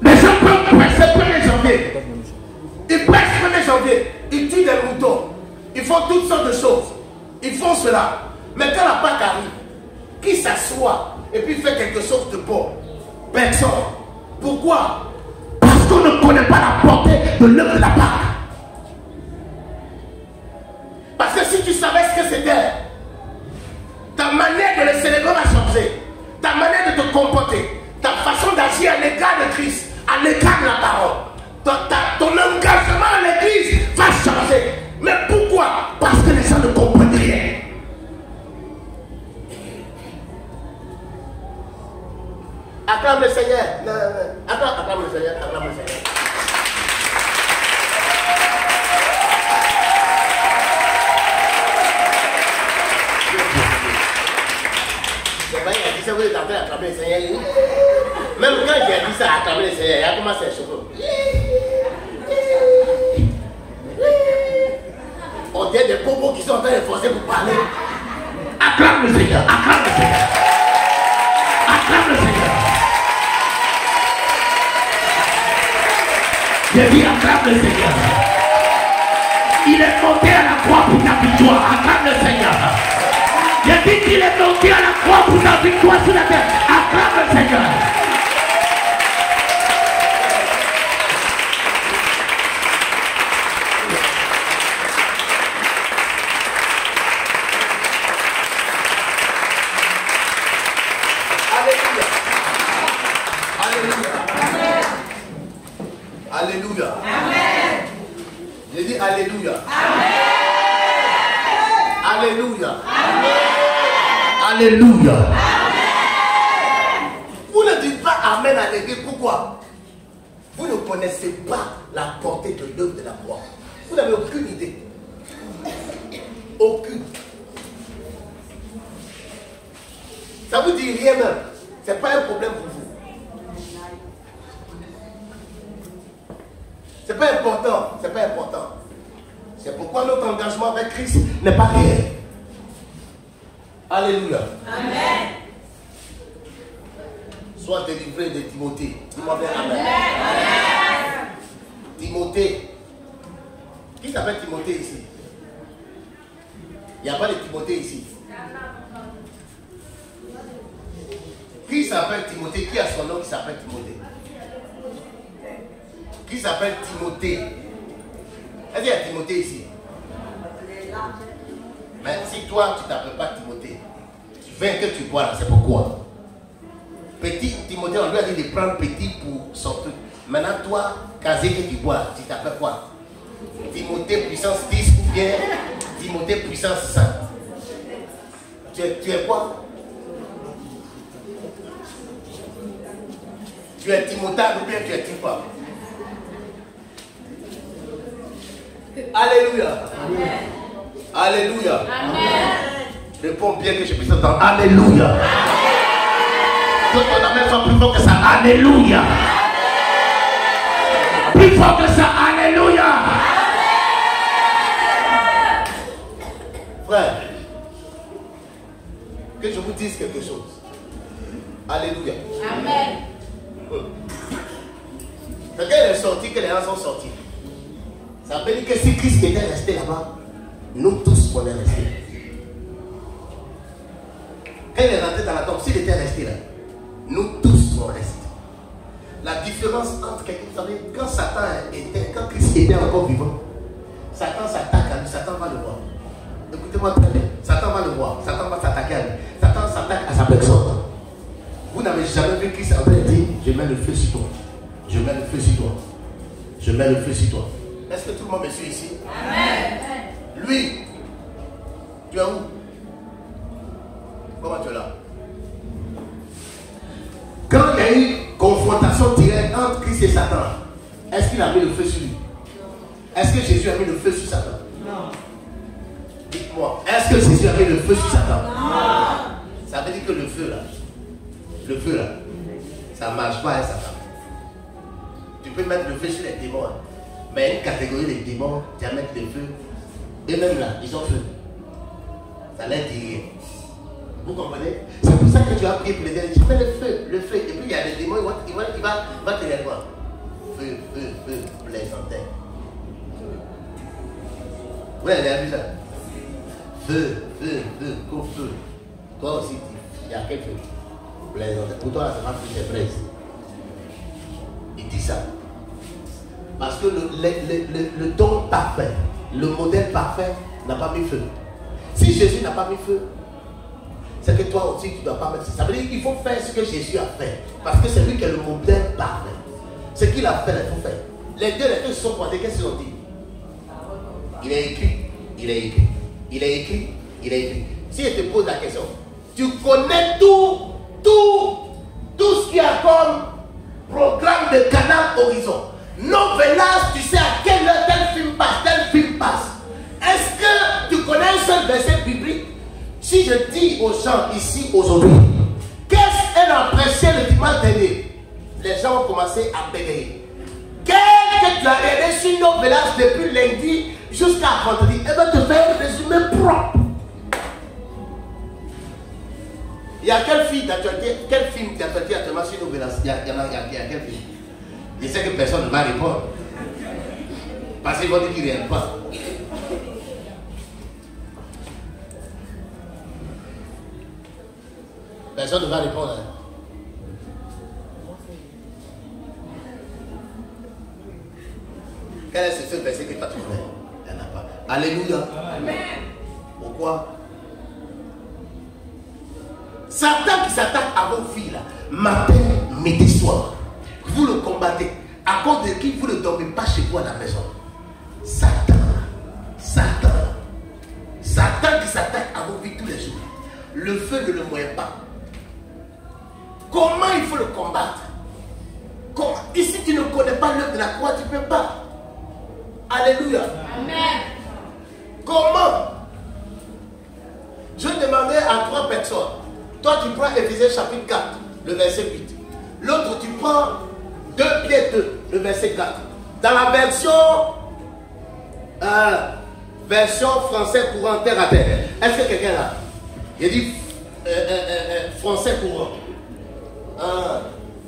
Les gens peuvent presser 1er janvier. Ils pressent 1er janvier. Ils tuent des moutons. Ils font toutes sortes de choses. Ils font cela. Mais quand la Pâque arrive, qui s'assoit et puis fait quelque chose de bon? Personne. Pourquoi? Parce qu'on ne connaît pas la portée de l'œuvre de la Pâque. Parce que si tu savais ce que c'était, ta manière de le célébrer va changer. Ta manière de te comporter, ta façon d'agir à l'égard de Christ, à l'égard de la parole, ton engagement à l'église va changer. Mais pourquoi? Parce que les gens ne comprennent rien. Acclame le Seigneur. Acclame le Seigneur. Acclame le Seigneur. C'est vrai, il a dit ça, vous êtes en train d'acclamer le Seigneur. Même quand j'ai dit ça, acclamer le Seigneur, il a commencé à chauffer. On dirait des bobos qui sont en train de forcer pour parler. Acclame le Seigneur. Acclame le Seigneur. Acclame le Seigneur. J'ai dit acclame le Seigneur. Il est monté à la croix pour ta victoire. Acclame le Seigneur. J'ai dit qu'il est monté à la croix pour ta victoire sur la terre. Acclame le Seigneur. Alléluia. Amen. J'ai dit Alléluia. Amen. Alléluia. Amen. Alléluia. Amen. Vous ne dites pas Amen à l'église. Pourquoi? Vous ne connaissez pas la portée de l'œuvre de la croix. Vous n'avez aucune idée. Aucune. Ça vous dit rien même. Ce n'est pas un problème pour vous. C'est pas important, c'est pas important. C'est pourquoi notre engagement avec Christ n'est pas réel. Alléluia. Amen. Sois délivré de Timothée. Dis-moi bien Amen. Amen. Timothée. Qui s'appelle Timothée ici? Il n'y a pas de Timothée ici. Qui s'appelle Timothée? Qui a son nom qui s'appelle Timothée? Qui s'appelle Timothée? Est-ce qu'il y a Timothée ici? Mais si toi tu ne t'appelles pas Timothée, tu viens que tu bois là, c'est pourquoi? Petit Timothée, on lui a dit de prendre petit pour son truc. Maintenant toi, casé que tu bois, tu t'appelles quoi? Timothée puissance 10 ou bien Timothée puissance 5. Tu es quoi? Tu es Timothée ou bien tu es Tipa? Alléluia. Amen. Alléluia. Amen. Réponds bien que je puisse entendre. Alléluia. Quand on a même pas plus fort que ça. Alléluia. Plus fort que ça. Alléluia. Frère, que je vous dise quelque chose. Alléluia. Amen. Quand elle est sortie, que les gens sont sortis. Ça veut dire que si Christ était resté là-bas, nous tous on est restés. Quand il est rentré dans la tombe, s'il était resté là, nous tous on restés. La différence entre quelqu'un, vous savez, quand Satan était, quand Christ était encore vivant, Satan s'attaque à lui, Satan va le voir. Écoutez-moi très bien, Satan va le voir, Satan va s'attaquer à lui, Satan s'attaque à sa personne. Vous n'avez jamais vu Christ en train de dire, je mets le feu sur toi, je mets le feu sur toi. je mets le feu sur toi. Est-ce que tout le monde me suit ici? Amen. Lui, tu es où? Comment tu es là? Quand il y a eu confrontation directe entre Christ et Satan, est-ce qu'il a mis le feu sur lui? Est-ce que Jésus a mis le feu sur Satan? Non. Dites-moi, est-ce que Jésus a mis le feu sur Satan? Non. Ça veut dire que le feu là, ça ne marche pas à Satan. Tu peux mettre le feu sur les démons, mais une catégorie des démons, tu vas mettre le feu, et même là, ils ont feu. Ça leur dit rien. Vous comprenez? C'est pour ça que tu as prié pour les démons. Tu fais le feu, et puis il y a des démons, il va te dire quoi? Feu, plaisantin. Oui, elle a vu ça. Feu, gros feu. Toi aussi, il y a quel feu? Plaisantin. Pour toi, ça va plus des fraises. Il dit ça. Parce que le don parfait, le modèle parfait n'a pas mis feu. Si Jésus n'a pas mis feu, c'est que toi aussi tu ne dois pas mettre. Ça veut dire qu'il faut faire ce que Jésus a fait. Parce que c'est lui qui est le modèle parfait. Ce qu'il a fait, il faut faire. Les deux se sont pointés, qu'est-ce qu'ils ont dit? Il est écrit. Si je te pose la question, tu connais tout ce qu'il y a comme programme de Canal Horizon. Novelas, tu sais à quelle heure tel film passe. Est-ce que tu connais un seul verset biblique? Si je dis aux gens ici aujourd'hui, qu'est-ce qu'elle a prêché le dimanche dernier? Les gens ont commencé à bégayer. Qu'est-ce que tu as regardé sur Novelas depuis lundi jusqu'à vendredi? Elle va te faire un résumé propre. Il y a quelle fille d'actualité, quel film d'actualité actuellement sur Novelas? Il y a quel film? Je sais que personne ne va répondre. Parce qu'ils vont dire qu'ils ne répondent pas. Personne ne va répondre. Quel est ce verset que tu as trouvé? Il n'y en a pas. Alléluia. Amen. Pourquoi? Satan qui s'attaque à vos filles là, matin, midi, soir. Vous le combattez. À cause de qui vous ne dormez pas chez vous à la maison? Satan qui s'attaque à vos vies tous les jours. Le feu ne le moyen pas. Comment il faut le combattre? Comment? Ici tu ne connais pas l'œuvre de la croix, tu ne peux pas. Alléluia. Amen. Comment? Je demandais à 3 personnes. Toi tu prends Éphésiens chapitre 4, le verset 8. L'autre tu prends 2 Pierre 2, le verset 4. Dans la version français courant terre à terre. Est-ce que quelqu'un là? Il dit français courant.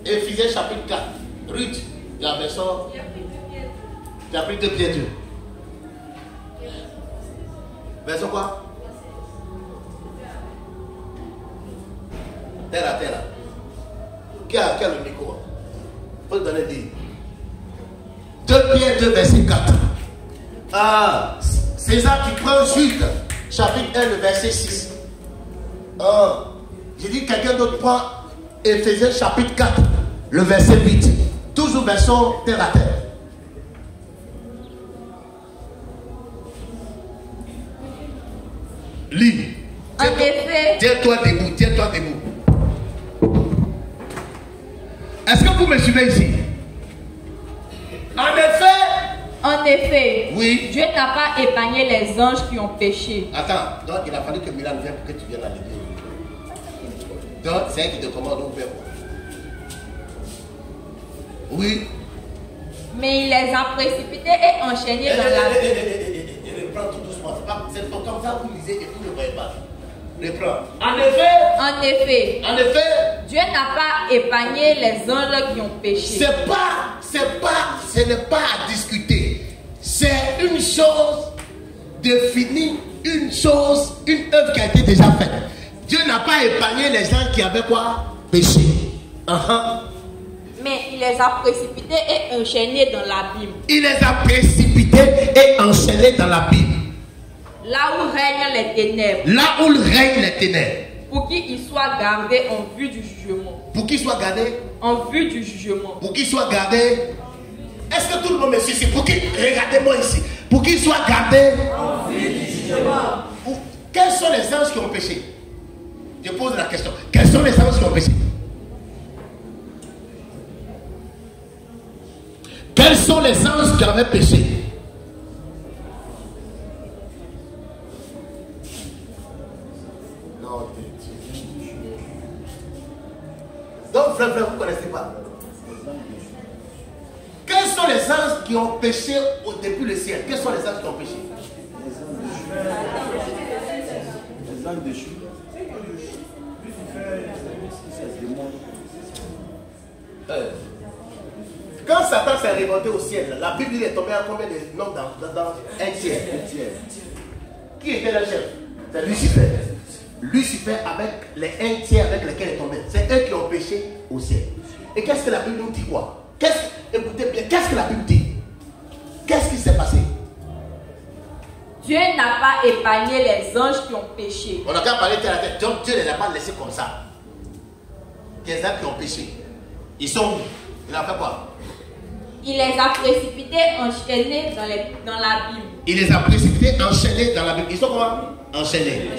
Éphésiens chapitre 4. Ruth, la version. Tu as pris 2 Pierre 2. Version quoi? Terre à terre. Qui a le micro? Il faut te donner des 2 Pierre 2 verset 4. César qui prend Jude chapitre 1 le verset 6. J'ai dit quelqu'un d'autre prend Éphésiens chapitre 4 le verset 8. Toujours version terre à terre. Lis. En effet. Tiens-toi debout. Est-ce que vous me suivez ici? En effet, oui. Dieu n'a pas épargné les anges qui ont péché. Attends, donc il a fallu que Milan vienne pour que tu viennes à l'église. Donc c'est elle qui te commande au père. Oui. Mais il les a précipités et enchaînés dans la vie. Reprends tout doucement. C'est comme ça que vous lisez et vous ne voyez pas. Reprends. En effet, Dieu n'a pas épargné les anges qui ont péché. Ce n'est pas à discuter. C'est une chose définie, une œuvre qui a été déjà faite. Dieu n'a pas épargné les gens qui avaient quoi? Péché. Mais il les a précipités et enchaînés dans l'abîme. Il les a précipités et enchaînés dans l'abîme. Là où règnent les ténèbres. Pour qu'ils soient gardés en vue du jugement. Pour qu'ils soient gardés en vue du jugement. Pour qu'ils soient gardés Est-ce que tout le monde me suit ici? Pour qui, regardez-moi ici, pour qu'ils soient gardés en vie du jugement. Quels sont les anges qui ont péché? Je pose la question. Quels sont les anges qui ont péché? Quels sont les anges qui avaient péché? Non. Donc, frère, vous ne connaissez pas. Quels sont les anges qui ont péché depuis le ciel? Quels sont les anges qui ont péché? Les anges déchus. Quand Satan s'est révolté au ciel, la Bible est tombée à combien de noms dans un tiers? Qui était le chef? C'est Lucifer. Lucifer avec les un tiers avec lesquels il est tombé. C'est eux qui ont péché au ciel. Et qu'est-ce que la Bible nous dit quoi? Écoutez bien, qu'est-ce que la Bible dit? Qu'est-ce qui s'est passé? Dieu n'a pas épargné les anges qui ont péché. On a qu'à parler de la tête. Donc Dieu ne les a pas laissés comme ça. Les anges qui ont péché. Ils sont où? Il a fait quoi? Il les a précipités enchaînés dans la Bible. Il les a précipités enchaînés dans la Bible. Ils sont comment? Enchaînés.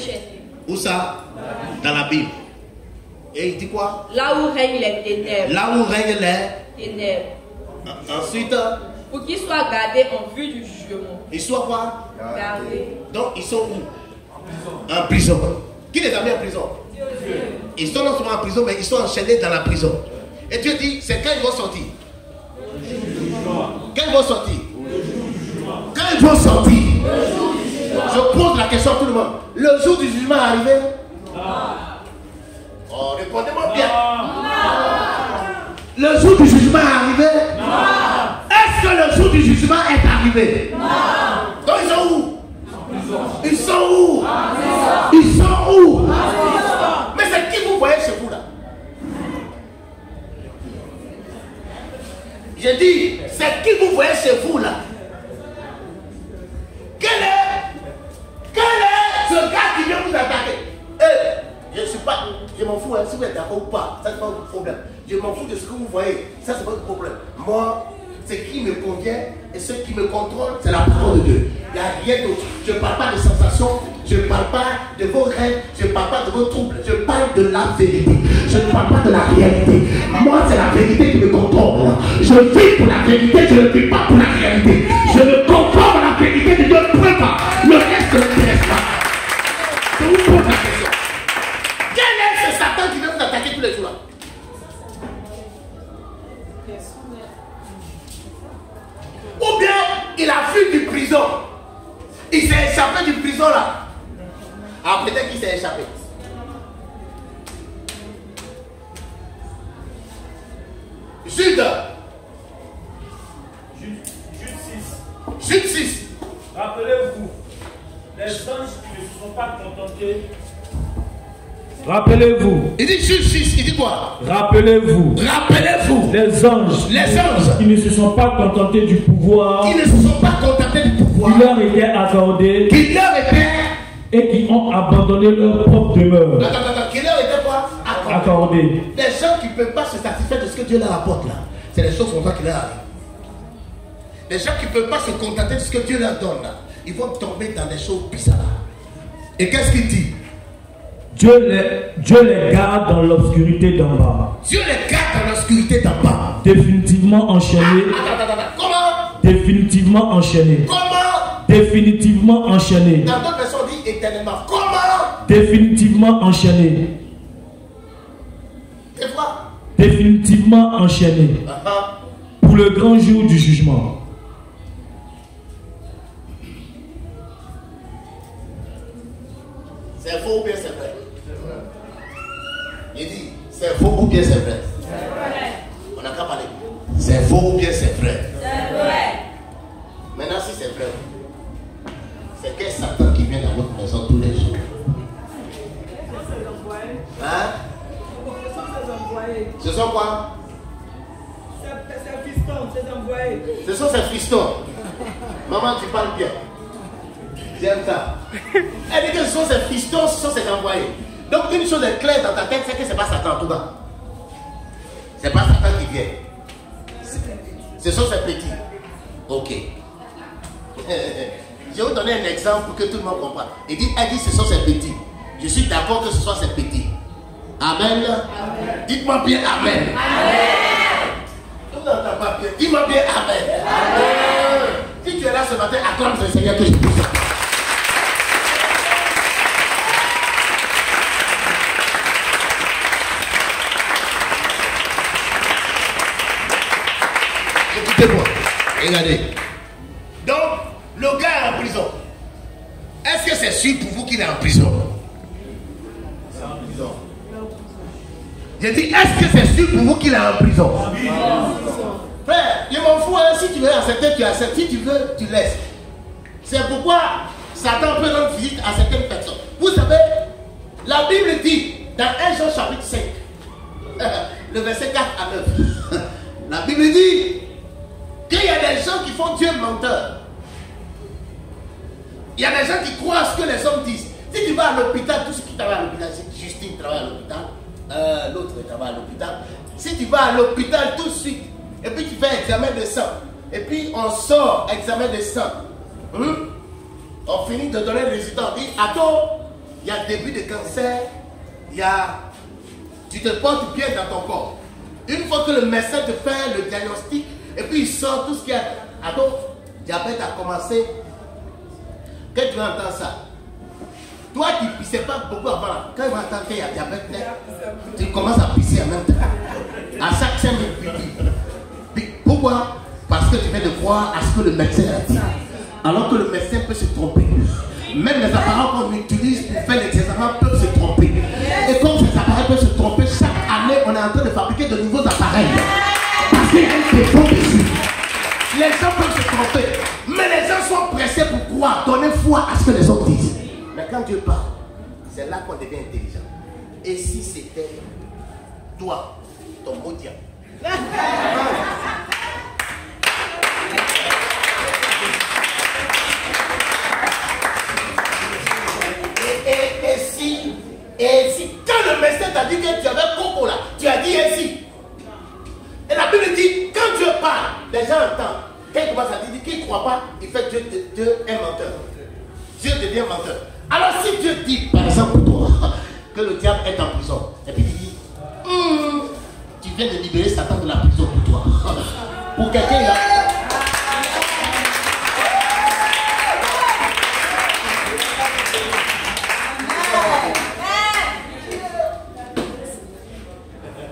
Où ça? Dans la Bible. Et il dit quoi? Là où règnent les ténèbres. Là où règnent les ténèbres. Ensuite, pour qu'ils soient gardés en vue du jugement. Ils soient quoi? Gardés. Donc ils sont où? En prison. Qui les a mis en prison? Dieu. Ils sont non seulement en prison, mais ils sont enchaînés dans la prison. Et Dieu dit, c'est quand ils vont sortir? Quand ils vont sortir? Quand ils vont sortir? Je pose la question à tout le monde. Le jour du jugement est arrivé? Oh, répondez-moi bien. Le jour du jugement est arrivé? Est-ce que le jour du jugement est arrivé? Donc ils sont où? Ils sont où? Ils sont où? Mais c'est qui vous voyez chez vous là? J'ai dit, c'est qui vous voyez chez vous là? Quel est ce gars qui vient vous attaquer? Je ne suis pas, je m'en fous, hein, si vous êtes d'accord ou pas, ça c'est pas votre problème. Je m'en fous de ce que vous voyez, ça c'est votre problème. Moi, ce qui me convient et ce qui me contrôle, c'est la parole de Dieu. Il n'y a rien d'autre. Je ne parle pas de sensations, je ne parle pas de vos rêves, je ne parle pas de vos troubles, je parle de la vérité. Je ne parle pas de la réalité. Moi, c'est la vérité qui me contrôle. Je vis pour la vérité, je ne vis pas pour la réalité. Je me conforme à la vérité de Dieu, point pas. Le reste ne m'intéresse pas. Je vous pose la question. Quel est ce Satan qui vient vous attaquer tous les jours là? Ou bien il a fui du prison. Il s'est échappé du prison là. Ah, peut-être qu'il s'est échappé. Jude 6. Jude 6. Rappelez-vous, les anges qui ne se sont pas contentés. Rappelez-vous. Il dit Jude 6, il dit quoi? Rappelez-vous. Rappelez-vous. Les anges. Les anges. Qui ne se sont pas contentés du pouvoir. Qui ne se sont pas contentés du pouvoir. Qui leur était accordé. Qui leur était. Et qui ont abandonné leur propre demeure. Attends, qui leur était quoi? Accordé. Les gens qui ne peuvent pas se satisfaire de ce que Dieu leur apporte là, c'est les choses comme ça qui leur arrivent. Les gens qui ne peuvent pas se contenter de ce que Dieu leur donne là, ils vont tomber dans des choses bizarres. Et qu'est-ce qu'il dit? Dieu les garde dans l'obscurité d'en bas. Dieu les garde dans l'obscurité d'en bas. Définitivement enchaînés. Comment? Définitivement enchaînés. Comment? Définitivement enchaînés. Dans d'autres versions on dit éternellement. Comment? Définitivement enchaînés. C'est quoi? Définitivement enchaînés. Pour le grand jour du jugement. C'est faux ou bien c'est vrai? Il dit, c'est faux ou bien c'est vrai? C'est vrai. On n'a qu'à parler. C'est faux ou bien c'est vrai? C'est vrai. Maintenant, si c'est vrai, c'est quel Satan qui vient dans votre maison tous les jours? Hein? Ce sont quoi? C'est fiston, c'est envoyé. Ce sont ces fistons. Maman, tu parles bien. J'aime ça. Elle dit que ce sont ces fistons, ce sont ces envoyés. Donc une chose est claire dans ta tête, c'est que ce n'est pas Satan en tout cas. Ce n'est pas Satan qui vient. Ce sont ces petits. Ok. Je vais vous donner un exemple pour que tout le monde comprenne. Elle dit, ce sont ces petits. Je suis d'accord que ce soit ces petits. Amen. Dites-moi bien Amen. Tout le monde n'entend pas bien. Dis-moi bien Amen. Si tu es là ce matin, acclame le Seigneur que je puisse. Écoutez-moi, regardez. Donc, le gars est en prison. Est-ce que c'est sûr pour vous qu'il est en prison? C'est en prison. J'ai dit, est-ce que c'est sûr pour vous qu'il est en prison? Frère, je m'en fous, hein, si tu veux accepter, tu acceptes. Si tu veux, tu laisses. C'est pourquoi Satan peut rendre visite à certaines personnes. Vous savez, la Bible dit, dans 1 Jean chapitre 5, le verset 4 à 9, la Bible dit qu'il y a des gens qui font Dieu menteur. Il y a des gens qui croient ce que les hommes disent. Si tu vas à l'hôpital, tous ceux qui travaillent à l'hôpital, Justine travaille à l'hôpital, l'autre travaille à l'hôpital. Si tu vas à l'hôpital tout de suite, et puis tu fais examen de sang, et puis on sort examen de sang, on finit de donner le résultat, on dit, attends, il y a début de cancer, tu te portes bien dans ton corps. Une fois que le médecin te fait le diagnostic, et puis il sort tout ce qu'il y a, attends, diabète a commencé. Quand tu entends ça, toi qui ne pissais pas beaucoup avant, quand tu entends qu'il y a diabète, tu commences à pisser en même temps. À chaque 5 minutes. Pourquoi? Parce que tu viens de croire à ce que le médecin a dit. Alors que le médecin peut se tromper. Même les appareils qu'on utilise pour faire les examens peuvent se tromper. Et comme ces appareils peuvent se tromper, chaque année, on est en train de fabriquer de nouveaux appareils. Parce qu'il y a un défaut dessus. Les gens peuvent se tromper, mais les gens sont pressés pour croire, donner foi à ce que les autres disent. Mais quand Dieu parle, c'est là qu'on devient intelligent. Et si c'était toi, ton beau diable? Et si quand le médecin t'a dit que tu avais coco là, tu as dit ainsi. Et la Bible dit, quand Dieu parle, les gens entendent. Quand il commence à dire qu'il ne croit pas, il fait Dieu est menteur. Dieu devient menteur. Alors si Dieu dit, par exemple pour toi, que le diable est en prison, et puis il dit, tu viens de libérer Satan de la prison pour toi. Pour quelqu'un là.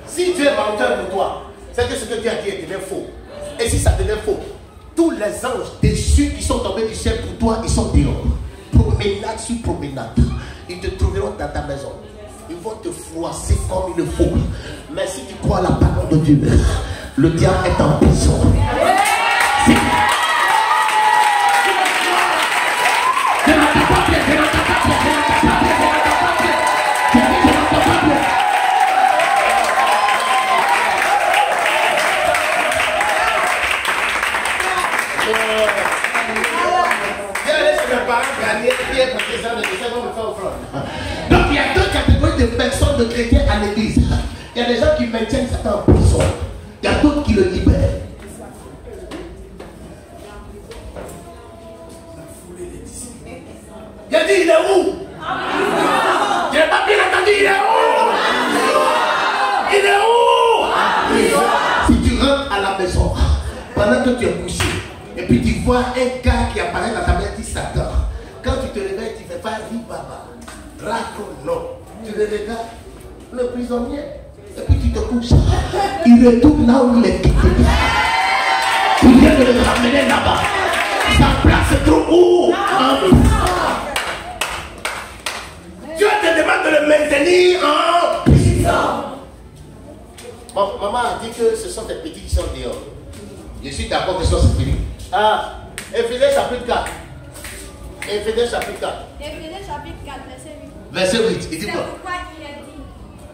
Si Dieu est menteur pour toi, c'est que ce que Dieu a dit devient faux. Et si ça devient faux, tous les anges déçus qui sont tombés du ciel pour toi, ils sont dehors. Promenade sur promenade. Ils te trouveront dans ta maison. Ils vont te froisser comme il le faut. Mais si tu crois à la parole de Dieu, le diable est en prison. Donc il y a deux catégories de personnes, de chrétiens à l'église. Il y a des gens qui maintiennent Satan en prison. Il y a d'autres qui le libèrent. Il a dit, il est où? Je n'ai pas bien entendu, il est où? Il est où? Si tu rentres à la maison, pendant que tu es couché, et puis tu vois un gars qui apparaît dans ta maison, dit Satan. Quand tu te réveilles, tu ne fais pas Ribaba, Rako, non. Tu le regardes, le prisonnier, et puis tu te couches. Il retourne là où il est quitté. Tu viens de le ramener là-bas. Sa place se trouve où? Dieu te demande de le maintenir en prison. Bon, maman a dit que ce sont des petits qui sont dehors. Je suis d'accord que ce sont ces petits. Ah, Éphésiens chapitre 4. Éphésiens chapitre 4. Éphésiens chapitre 4, verset 8. Verset 8, il dit quoi? C'est pourquoi il est dit.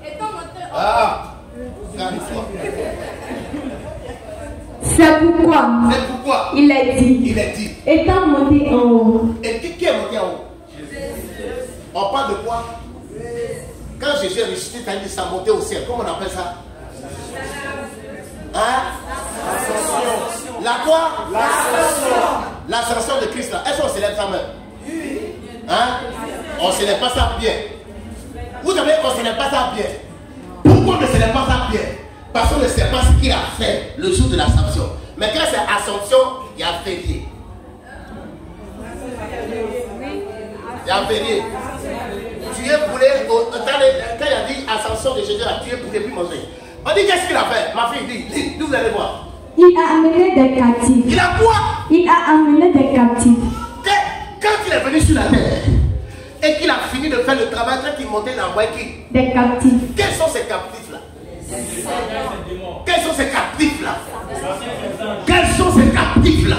Étant monté en C'est pourquoi il est dit. Étant monté en haut. Et qui est monté en haut? On parle de quoi? Quand Jésus est ressuscité, il dit ça monter au ciel. Comment on appelle ça? Hein? La quoi? L'ascension de Christ là. Est-ce qu'on célèbre ça même? Hein? On ne célèbre pas ça bien. Vous savez qu'on ne célèbre pas ça bien. Pourquoi on ne célèbre pas ça bien? Parce qu'on ne sait pas ce qu'il a fait le jour de l'Ascension. Mais quand c'est Ascension, il y a férié. Il y a férié. Tu es poulet, quand il a dit Ascension de Jésus, tu es poulet puis manger. On dit qu'est-ce qu'il a fait? Ma fille dit, vous allez voir. Il a amené des captifs. Il a quoi? Il a amené des captifs. Quand il est venu sur la terre et qu'il a fini de faire le travail, quand il montait dans la voie qui? Des captifs. Quels sont ces captifs-là? Quels sont ces captifs-là? Quels sont ces captifs-là?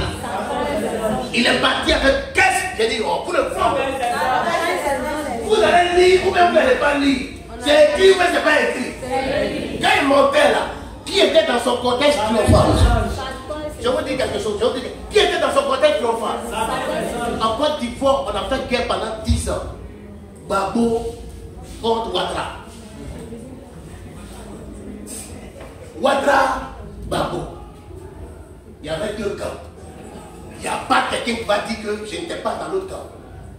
Il est parti avec qu'est-ce? J'ai dit, oh, pour le voir. Vous allez lire ou même vous n'allez pas lire. C'est écrit ou même c'est pas écrit. Quand il montait là, qui était dans son cortège triomphal? Je vous dis quelque chose. Qui était dans son cortège triomphal? En Côte d'Ivoire, on a fait guerre pendant 10 ans. Gbagbo contre Ouattara. Ouattara, Gbagbo. Il y avait deux camps. Il n'y a pas quelqu'un qui va dire que je n'étais pas dans l'autre camp.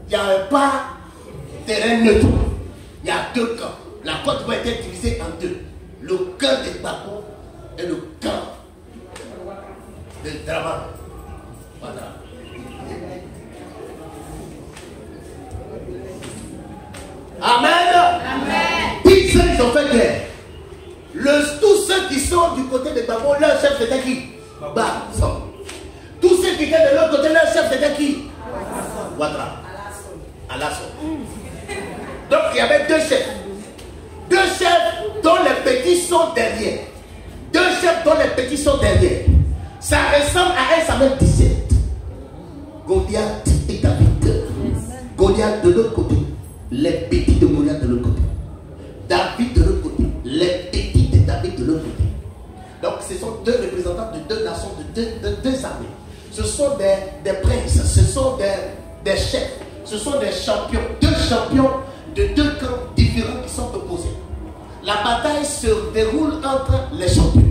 Il n'y a pas terrain neutre. Il y a deux camps. La Côte va être divisée en deux. Le camp de Gbagbo et le camp de Dramane. Voilà. Amen. Amen. Ils ont fait guerre. Tous ceux qui sont du côté de Gbagbo, leur chef c'était qui? Babson. Tous ceux qui étaient de l'autre côté, leur chef c'était qui? Ouattara. Alassane. Donc il y avait deux chefs. Deux chefs dont les petits sont derrière. Deux chefs dont les petits sont derrière. Ça ressemble à 1 Samuel 17. Goliath et David. Goliath de l'autre côté. Les petits de Goliath de l'autre côté. David de l'autre côté. Les petits de David de l'autre côté. Donc ce sont deux représentants de deux nations, de deux armées. Ce sont des princes, ce sont des chefs, ce sont des champions. Deux champions de deux camps différents qui sont opposés. La bataille se déroule entre les champions.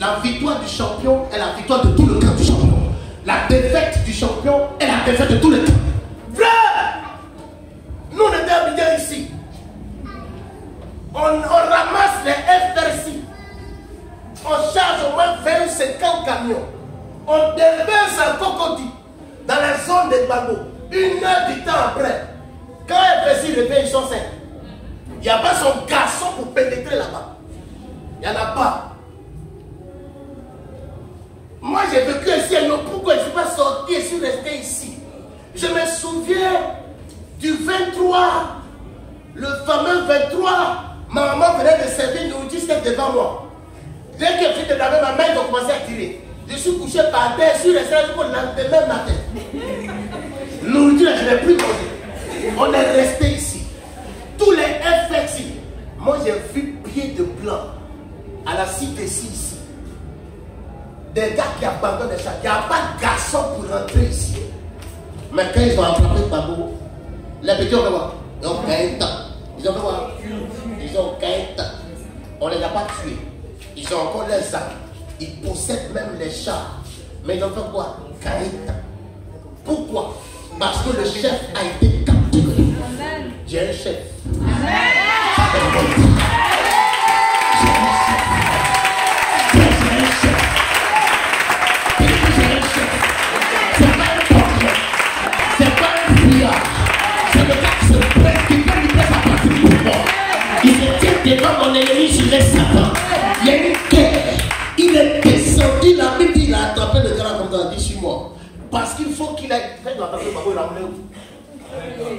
La victoire du champion est la victoire de tout le camp du champion. La défaite du champion est la défaite de tout le camp. Frère, nous on est habitants ici. On ramasse les FRC. On charge au moins 20-50 camions. On déverse un cocody dans la zone de Gbagbo. 1 heure du temps après, quand FRC revient, ils sont 5. Il n'y a pas son garçon pour pénétrer là-bas. Il n'y en a pas. Moi j'ai vécu ici, et non, pourquoi je ne suis pas sorti et je suis resté ici? Je me souviens du 23, le fameux 23, ma maman venait de servir une nourriture, c'était devant moi. Dès que je suis de laver ma main, ils ont commencé à tirer. Je suis couché par terre, je suis resté jusqu'au lendemain matin. Nourriture, je n'ai plus mangé. On est resté ici. Tous les FXI, moi j'ai vu pieds de blanc à la cité ici. Des gars qui abandonnent les chats. Il n'y a pas de garçon pour rentrer ici. Mais quand ils ont attrapé Gbagbo, les petits ont fait quoi? Ils ont gagné temps. Ils ont fait quoi? Ils ont gagné temps. On ne les a pas tués. Ils ont encore leurs armes. Ils possèdent même les chars. Mais ils ont fait quoi? Gagné temps. Pourquoi? Parce que le chef a été capturé. J'ai un chef. Devant mon ennemi, je laisse Satan. Il y a une guerre. Il est descendu, la Bible dit, il a attrapé le gars comme ça, 18 mois. Parce qu'il faut qu'il aille.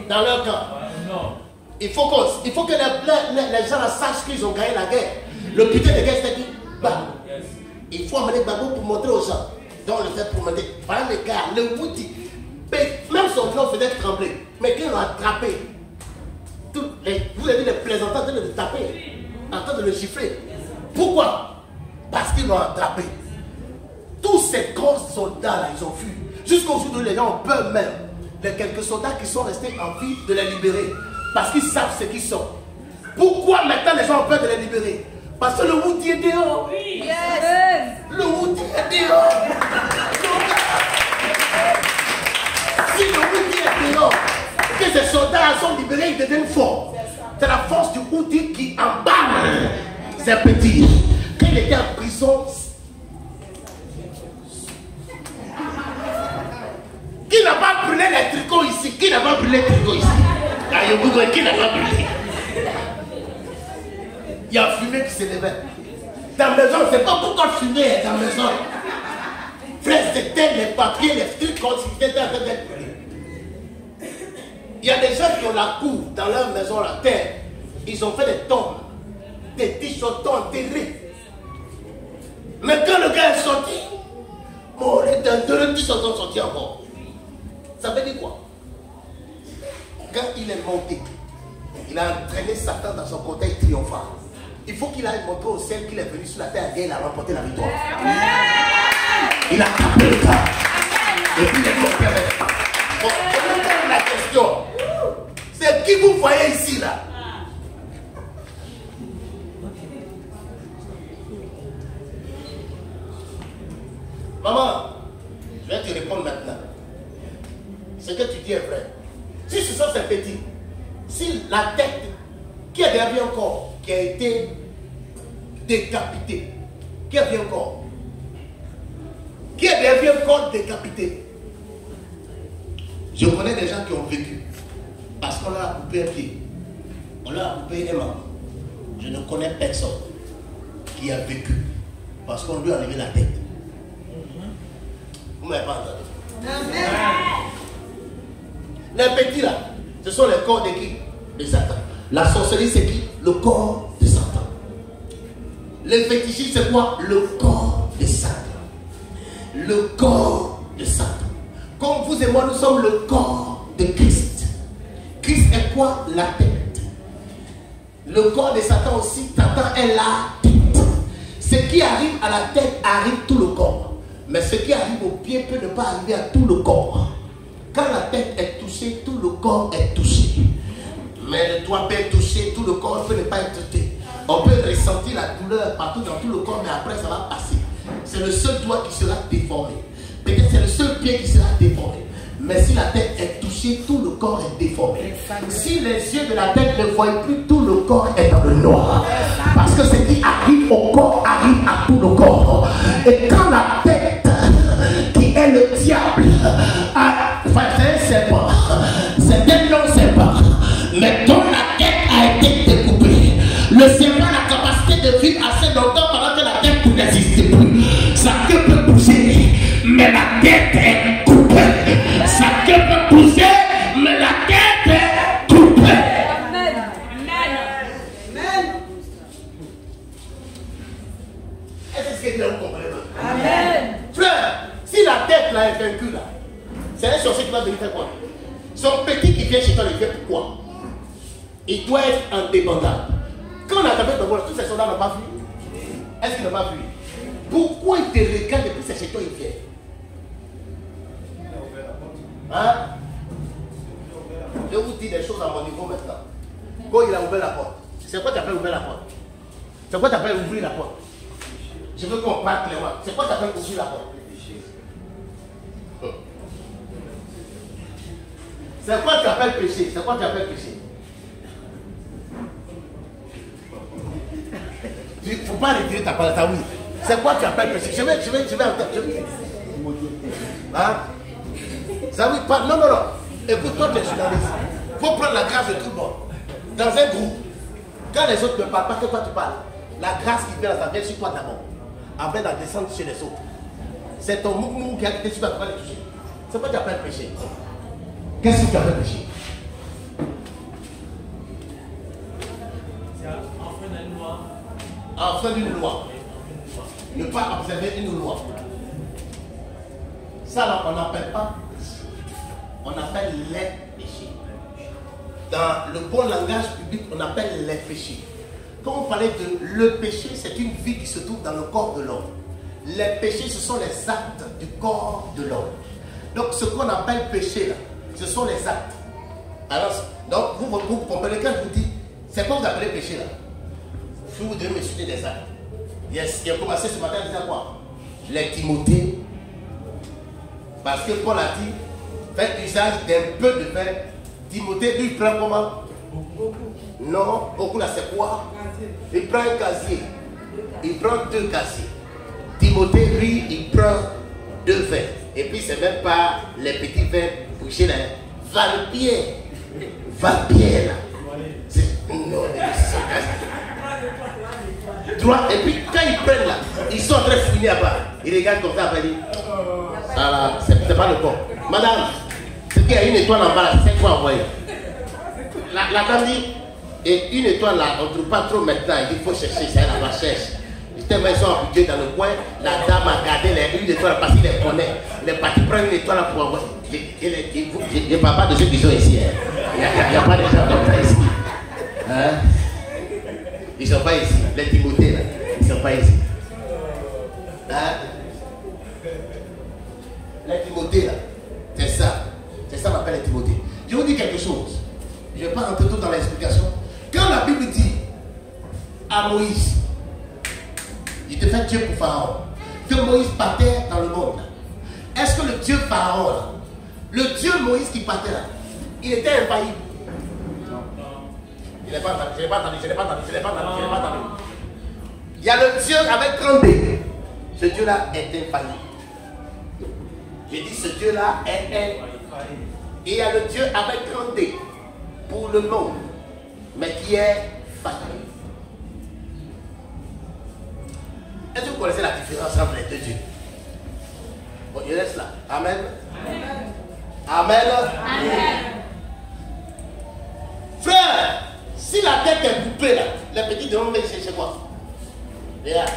Dans leur camp. Il faut que les gens sachent qu'ils ont gagné la guerre. Le putain de guerre, c'est dit, il faut amener Gbagbo pour montrer aux gens. Donc on le fait pour montrer. Voilà les gars, le Wouti. Même son clan faisait trembler. Mais qu'ils l'ont attrapé. Vous avez vu les plaisantants de le taper, en train de le gifler. Pourquoi? Parce qu'ils l'ont attrapé. Tous ces grands soldats-là, ils ont fui. Jusqu'au jour où les gens ont peur même. Les quelques soldats qui sont restés en vie de les libérer. Parce qu'ils savent ce qu'ils sont. Pourquoi maintenant les gens ont peur de les libérer? Parce que le Wouti est dehors. Yes. Le Wouti est dehors. devient, il devient fort. C'est la force du outil qui emballe ces petits. Quand il était en prison, qui n'a pas brûlé les tricots ici? Qui n'a pas brûlé les tricots ici? Qui n'a pas brûlé? Il y a fumée qui s'élevait. Dans la maison, c'est pas pourquoi fumer dans la maison. Frère, c'était les papiers, les trucs qui étaient en train d'être brûlés. Il y a des gens qui ont la cour dans leur maison, la terre. Ils ont fait des tombes. Des petits chotons enterrés. Mais quand le gars est sorti, bon, les deux petits chotons sont sortis encore. Ça veut dire quoi? Quand il est monté, il a entraîné Satan dans son cortège triomphal. Il faut qu'il aille montrer au ciel qu'il est venu sur la terre et il a remporté la victoire. Il a tapé le cas. Et puis il est monté avec. Bon, je vais poser la question. C'est qui vous voyez ici là? Maman, je vais te répondre maintenant. Ce que tu dis est vrai. Si ce sont ces petits, si la tête qui a derrière un corps qui a été décapité, qui a bien encore, qui a derrière un corps décapité, je connais des gens qui ont vécu parce qu'on leur a coupé un pied, on leur a coupé un membre. Je ne connais personne qui a vécu parce qu'on lui a enlevé la tête. Vous ne m'avez pas entendu? Les petits là, ce sont les corps de qui? De Satan. La sorcellerie c'est qui? Le corps de Satan. Le fétichisme c'est quoi? Le corps de Satan. Le corps de Satan. Comme vous et moi nous sommes le corps de Christ. Christ est quoi? La tête. Le corps de Satan aussi, Satan est la tête. Ce qui arrive à la tête arrive tout le corps. Mais ce qui arrive au pied peut ne pas arriver à tout le corps. Quand la tête est touchée, tout le corps est touché. Mais le doigt peut être touché, tout le corps peut ne pas être touché. On peut ressentir la douleur partout dans tout le corps, mais après ça va passer. C'est le seul doigt qui sera déformé. Peut-être c'est le seul pied qui sera déformé. Mais si la tête est touchée, tout le corps est déformé. Si les yeux de la tête ne voient plus, tout le corps est dans le noir. Parce que ce qui arrive au corps arrive à tout le corps. Et quand la tête, qui est le diable, c'est un serpent, c'est un non-serpent, mais dont la tête a été découpée. Le serpent a la capacité de vivre assez longtemps pendant que la tête n'existe plus. Sa queue peut bouger, mais la tête est coupée. Sa queue peut bouger, mais la tête est coupée. Amen. Amen. Est-ce que vous comprenez? Amen. Frère, si la tête là est vaincue là, c'est un sorcier qui va venir faire quoi? Son petit qui vient chez toi, il vient pourquoi? Il doit être indépendant. Quand on a tapé de voir, tous ces soldats n'ont pas fui. Est-ce qu'ils n'ont pas fui? Pourquoi il te regarde depuis c'est chez toi, il vient? Hein? Je vous dis des choses à mon niveau maintenant. Quand il a ouvert la porte, c'est quoi tu appelles ouvrir la porte? C'est quoi tu appelles ouvrir la porte? Je veux qu'on parle clairement. C'est quoi tu appelles ouvrir la porte? C'est quoi tu appelles péché? C'est quoi tu appelles péché? Il ne faut pas retirer ta parole, ta oui. C'est quoi tu appelles péché? Je vais entendre. Hein? Ça oui, pas. Non. Écoute-toi, les journalistes. Il faut prendre la grâce de tout le monde. Dans un groupe, quand les autres ne parlent pas, que toi tu parles, la grâce qui vient, ça vient sur toi d'abord. Après, la descente chez les autres. C'est ton mouvement qui a été sur toi, tu vas les toucher. C'est quoi tu appelles péché? Qu'est-ce que tu appelles péché? C'est enfreindre une loi. Enfreindre une loi. Ne pas observer une loi. Ça là, on n'appelle pas péché. On appelle les péchés. Dans le bon langage public, on appelle les péchés. Quand on parlait de le péché, c'est une vie qui se trouve dans le corps de l'homme. Les péchés, ce sont les actes du corps de l'homme. Donc ce qu'on appelle péché là, ce sont les actes. Alors, donc vous comprenez quand je vous dis, c'est quoi vous appelez péché là? Vous devez me citer des actes. Yes, il a commencé ce matin en disant quoi? Les Timothées. Parce que Paul a dit, faites usage d'un peu de vin. Timothée, lui, il prend comment? Non, beaucoup là c'est quoi? Il prend un casier. Il prend 2 casiers. Timothée, lui, il prend 2 verres. Et puis c'est même pas les petits verres bouchés là. Val-Pierre. Val-Pierre là. Non, droit. Et puis quand ils prennent là, ils sont en train de fouiner là-bas. Ils regardent comme ça, après ils disent, ah, c'est pas le corps. Madame, c'est qu'il y a une étoile en bas là, 5 fois envoyée. La dame dit, et une étoile là, on ne trouve pas trop maintenant. Il faut chercher, ça la recherche. Tellement ils sont habitués dans le coin, la dame a gardé une étoile parce qu'il les connaît. Il est parti prendre une étoile pour envoyer. Je ne parle pas de ceux qui sont ici. Il n'y a pas de gens comme ça ici. Hein? Ils ne sont pas ici. Les Timothées là, ils ne sont pas ici. Hein? Les Timothées là, c'est ça. C'est ça qu'on appelle les Timothées. Je vous dis quelque chose. Je ne vais pas rentrer tout dans l'explication. Quand la Bible dit à Moïse, il te fait Dieu pour Pharaon, que Moïse partait dans le monde. Est-ce que le Dieu Pharaon, là, le Dieu Moïse qui partait là, il était infaillible? Je n'ai pas entendu. Il y a le Dieu avec 30 D. Ce Dieu-là est infaillible. J'ai dit ce Dieu-là est infaillible. Et il y a le Dieu avec 30 D pour le monde, mais qui est faillible. Est-ce que vous connaissez la différence entre les 2 dieux? Bon, je laisse là. Amen. Amen. Amen. Frère, si la tête est coupée là, les petits devront venir chercher quoi? Regarde.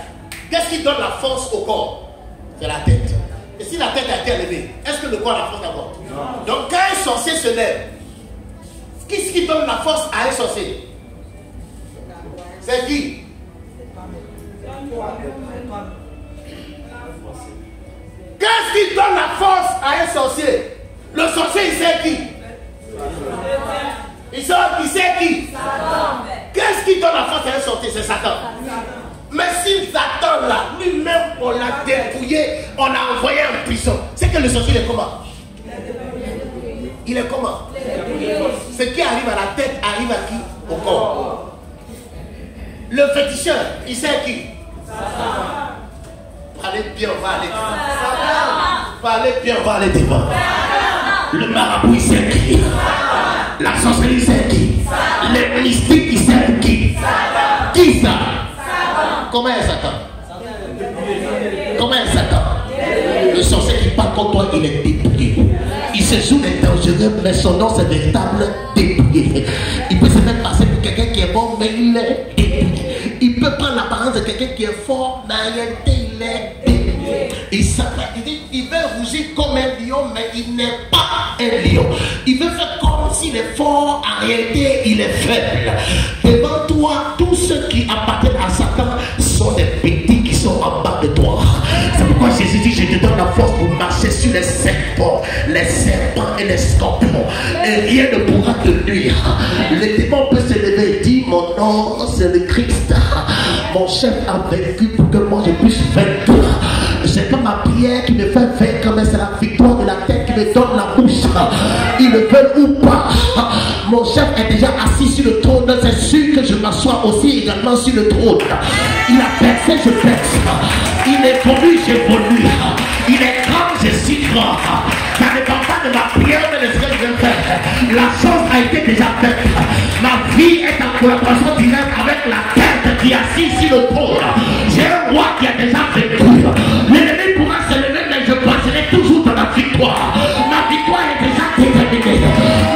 Qu'est-ce qui donne la force au corps? C'est la tête. Et si la tête a été élevée, est-ce que le corps a la force d'abord? Non. Donc quand un sorcier se lève, qu'est-ce qui donne la force à un sorcier? C'est qui? Qu'est-ce qui donne la force à un sorcier? Le sorcier, il sait qui? Il sait qui? Qu'est-ce qui donne la force à un sorcier? C'est Satan. Mais si Satan là, lui-même, on l'a dépouillé, on l'a envoyé en prison, c'est que le sorcier il est comment? Il est comment? Ce qui arrive à la tête arrive à qui? Au corps. Le féticheur, il sait qui? Parlez bien, on va aller devant. Parlez bien, on va aller devant. Le marabout, il sait qui? La sorcellerie, il sait qui? Les mystiques, il sait qui? Qui ça? Comment est Satan? Comment est Satan? Le sorcier qui parle contre toi, il est dépouillé. Il se joue des dangereux, mais son nom c'est véritable dépouillé. Il peut se faire passer pour quelqu'un qui est bon, mais il est dépouillé. Il peut prendre l'apparence de quelqu'un qui est fort, mais en réalité il est dépouillé. Il veut rougir comme un lion, mais il n'est pas un lion. Il veut faire comme s'il est fort, en réalité il est faible. Devant toi, tous ceux qui appartiennent à Satan sont des petits qui sont en bas de toi. C'est pourquoi Jésus dit, je te donne la force pour marcher sur les serpents et les scorpions, et rien ne pourra te nuire. Le démon peut se lever et dire, mon nom c'est le Christ. Mon chef a vaincu pour que moi je puisse vaincre. C'est pas ma prière qui me fait vaincre, mais c'est la victoire de la tête qui me donne la bouche. Ils le veulent ou pas. Mon chef est déjà assis sur le trône. C'est sûr que je m'assois aussi également sur le trône. Il a percé, je perce. Il évolue, j'évolue. Il est grand, je suis grand. Ça ne dépend pas de ma prière, mais de ce que je viens faire. La chose a été déjà faite. Ma vie est en collaboration directe avec la tête qui est assise sur le trône. J'ai un roi qui a déjà vaincu. L'ennemi pourra se lever, mais je passerai toujours dans la victoire. Ma victoire est déjà déterminée.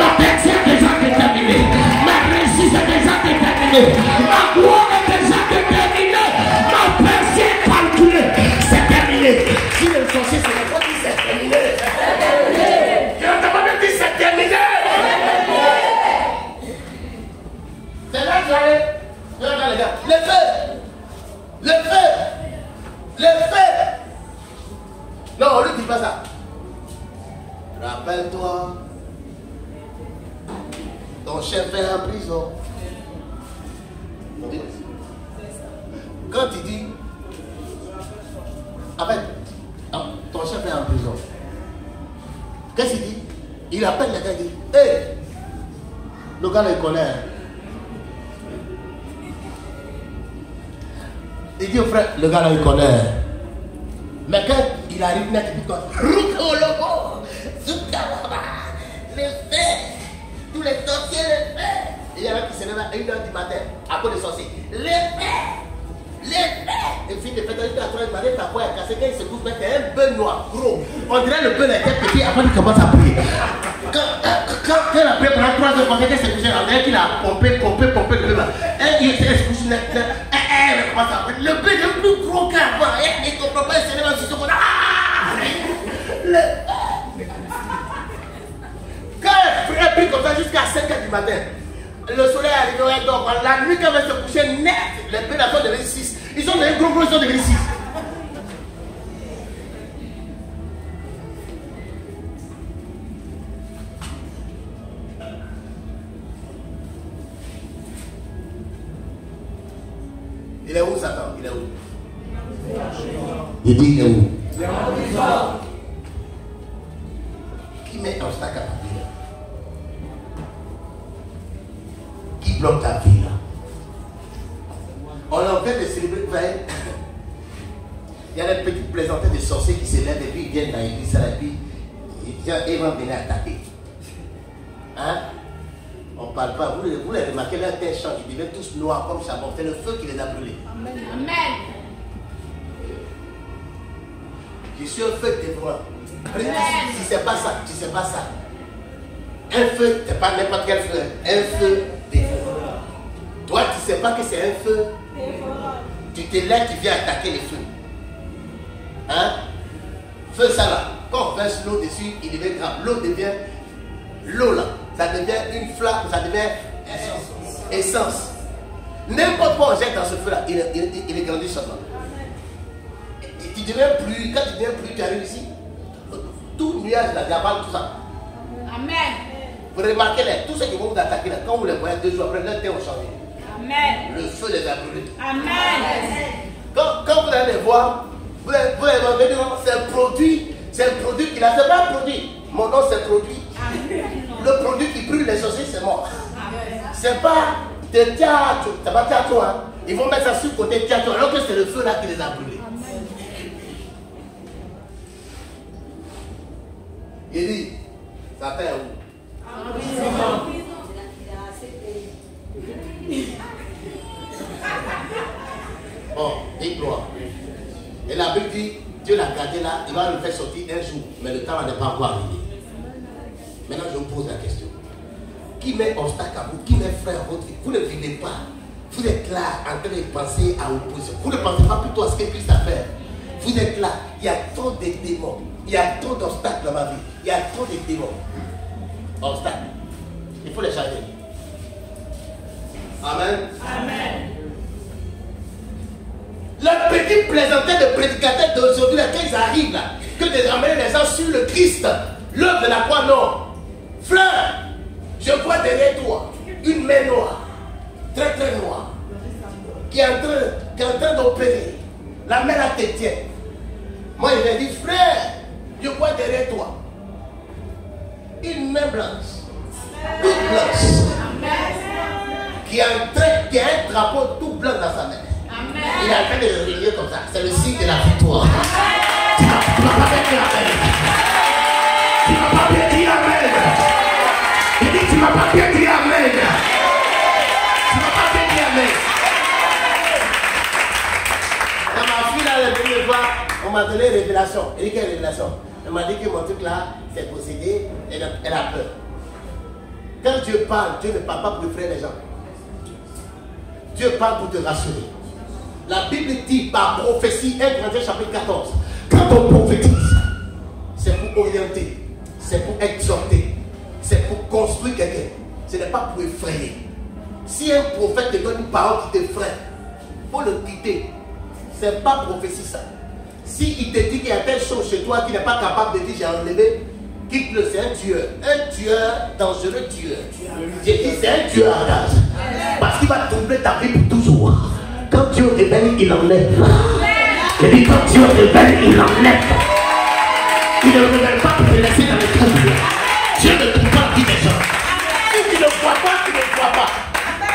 Ma percée est déjà déterminée. Ma réussite est déjà déterminée. Ma gloire est déjà déterminée. Ma percée est calculée. C'est terminé. Si le sorcier se lève, on dit c'est terminé. Je ne t'ai pas même dit c'est terminé. C'est là que j'allais. Regarde les gars. Le feu. Le feu. Le feu. Non, on ne dit pas ça. Rappelle-toi. Ton chef est en prison. Quand il dit, en fait, ton chef est en prison. Qu'est-ce qu'il dit? Il appelle le gars et dit, hé, le gars le connaît. Il dit au frère, le gars là il connaît. Mais quand il arrive net, il dit quoi? Ruko logo, Zukalaba, les faits, tous les sorciers les faits. Il y en a qui se lèvent à 1h du matin à cause des sorciers. Les faits. Et puis il fait à 3h du matin, ta voix est cassée. Quand il se couche, c'est un bœuf noir, gros. On dirait le bœuf était petit avant qu'il commence à prier. Quand il a prié pendant 3 heures, quand il s'est couché, on dirait qu'il a pompé le bœuf. Et il se couche net. Il commence à prier. Le bœuf est plus gros qu'avant. Il ne comprend pas, il se lève en 6 secondes. Quand il prie comme ça jusqu'à 5h du matin, le soleil est arrivé, ouais, donc la nuit quand il va se coucher net, les bœufs là sont devenus 6. Ils sont devenus gros, ils sont devenus 6. Il est où Satan? Il est où? Il dit il est où? Qui met un obstacle à ta vie là? Qui bloque ta vie là? On est en train de célébrer. Il y a des petites plaisanteries de sorciers qui se lèvent et puis ils viennent dans l'église et puis ils vont venir attaquer. Hein? On ne parle pas. Vous les remarquez, leur tête change, ils deviennent tous noirs comme charbon. C'est le feu qui les a brûlés. Amen. Je suis un feu dévorant. Si c'est pas ça, tu sais pas ça. Un feu, c'est pas n'importe quel feu. Un feu dévorant. Toi, tu sais pas que c'est un feu. Tu te lèves, tu viens attaquer les feux. Hein? Feu ça là. Quand on verse l'eau dessus, il devient grave. L'eau devient l'eau là. Ça devient une flamme, ça devient essence. N'importe quoi on jette dans ce feu là, il est grandi seulement. Et tu deviens plus, quand tu deviens plus, tu arrives ici. Tout nuage là, diable, tout ça. Amen. Vous remarquez là, tous ceux qui vont vous attaquer là, quand vous les voyez 2 jours après, leur thé ont changé. Amen. Le feu les a brûlés. Amen. Quand vous allez les voir, vous allez voir, c'est un produit qu'il a. C'est pas un produit. Mon nom c'est produit. Le produit qui brûle les sorciers, c'est mort. C'est pas de théâtre. C'est pas théâtre, hein. Ils vont mettre ça sur le côté théâtre, alors que c'est le feu là qui les a brûlés. Il dit, ça fait où? Bon, dites-moi. Et la Bible dit, Dieu l'a gardé là, il va le faire sortir un jour, mais le temps n'est pas encore arrivé. Maintenant, je vous pose la question. Qui met obstacle à vous? Qui met frein à votre vie? Vous ne vivez pas. Vous êtes là en train de penser à opposition. Vous ne pensez pas plutôt à ce que Christ a fait. Vous êtes là. Il y a trop de démons. Il y a trop d'obstacles dans ma vie. Il y a trop de démons. Obstacles. Il faut les changer. Amen. Amen. Le petit plaisantin de prédicateurs d'aujourd'hui, quand ils arrivent là, que de ramener les gens sur le Christ, l'œuvre de la croix, non. Fleur, je vois derrière toi une main noire, très très noire, qui est en train d'opérer. La main là te tient. Moi, il m'a dit, frère, je vois derrière toi une main blanche, toute blanche, qui a un drapeau tout blanc dans sa main. Il est en train de réunir comme ça. C'est le signe de la victoire. Tu ne vas pas bien dire amen. Tu ne vas pas bien dire amen. Il dit tu ne vas pas bien dire amen. Tu ne vas pas bien dire amen. Quand ma fille là, elle est venue me voir, on m'a donné une révélation. Elle dit quelle révélation? Elle m'a dit que mon truc là, c'est possédé, elle a peur. Quand Dieu parle, Dieu ne parle pas pour effrayer les gens. Dieu parle pour te rassurer. La Bible dit par prophétie, 1 Corinthiens chapitre 14, quand on prophétise, c'est pour orienter, c'est pour exhorter, c'est pour construire quelqu'un. Ce n'est pas pour effrayer. Si un prophète te donne une parole qui t'effraie, il faut le quitter. Ce n'est pas prophétie ça. S'il te dit qu'il y a telle chose chez toi qui n'est pas capable de dire j'ai enlevé, quitte-le, c'est un tueur, dangereux tueur. J'ai dit c'est un tueur à gage. Parce qu'il va troubler ta vie pour toujours. Quand Dieu révèle, il enlève. Je dis quand Dieu révèle, il enlève. Il ne révèle pas pour te laisser dans le trouble. Dieu ne trouve pas la vie des gens. Si tu ne vois pas, tu ne vois pas.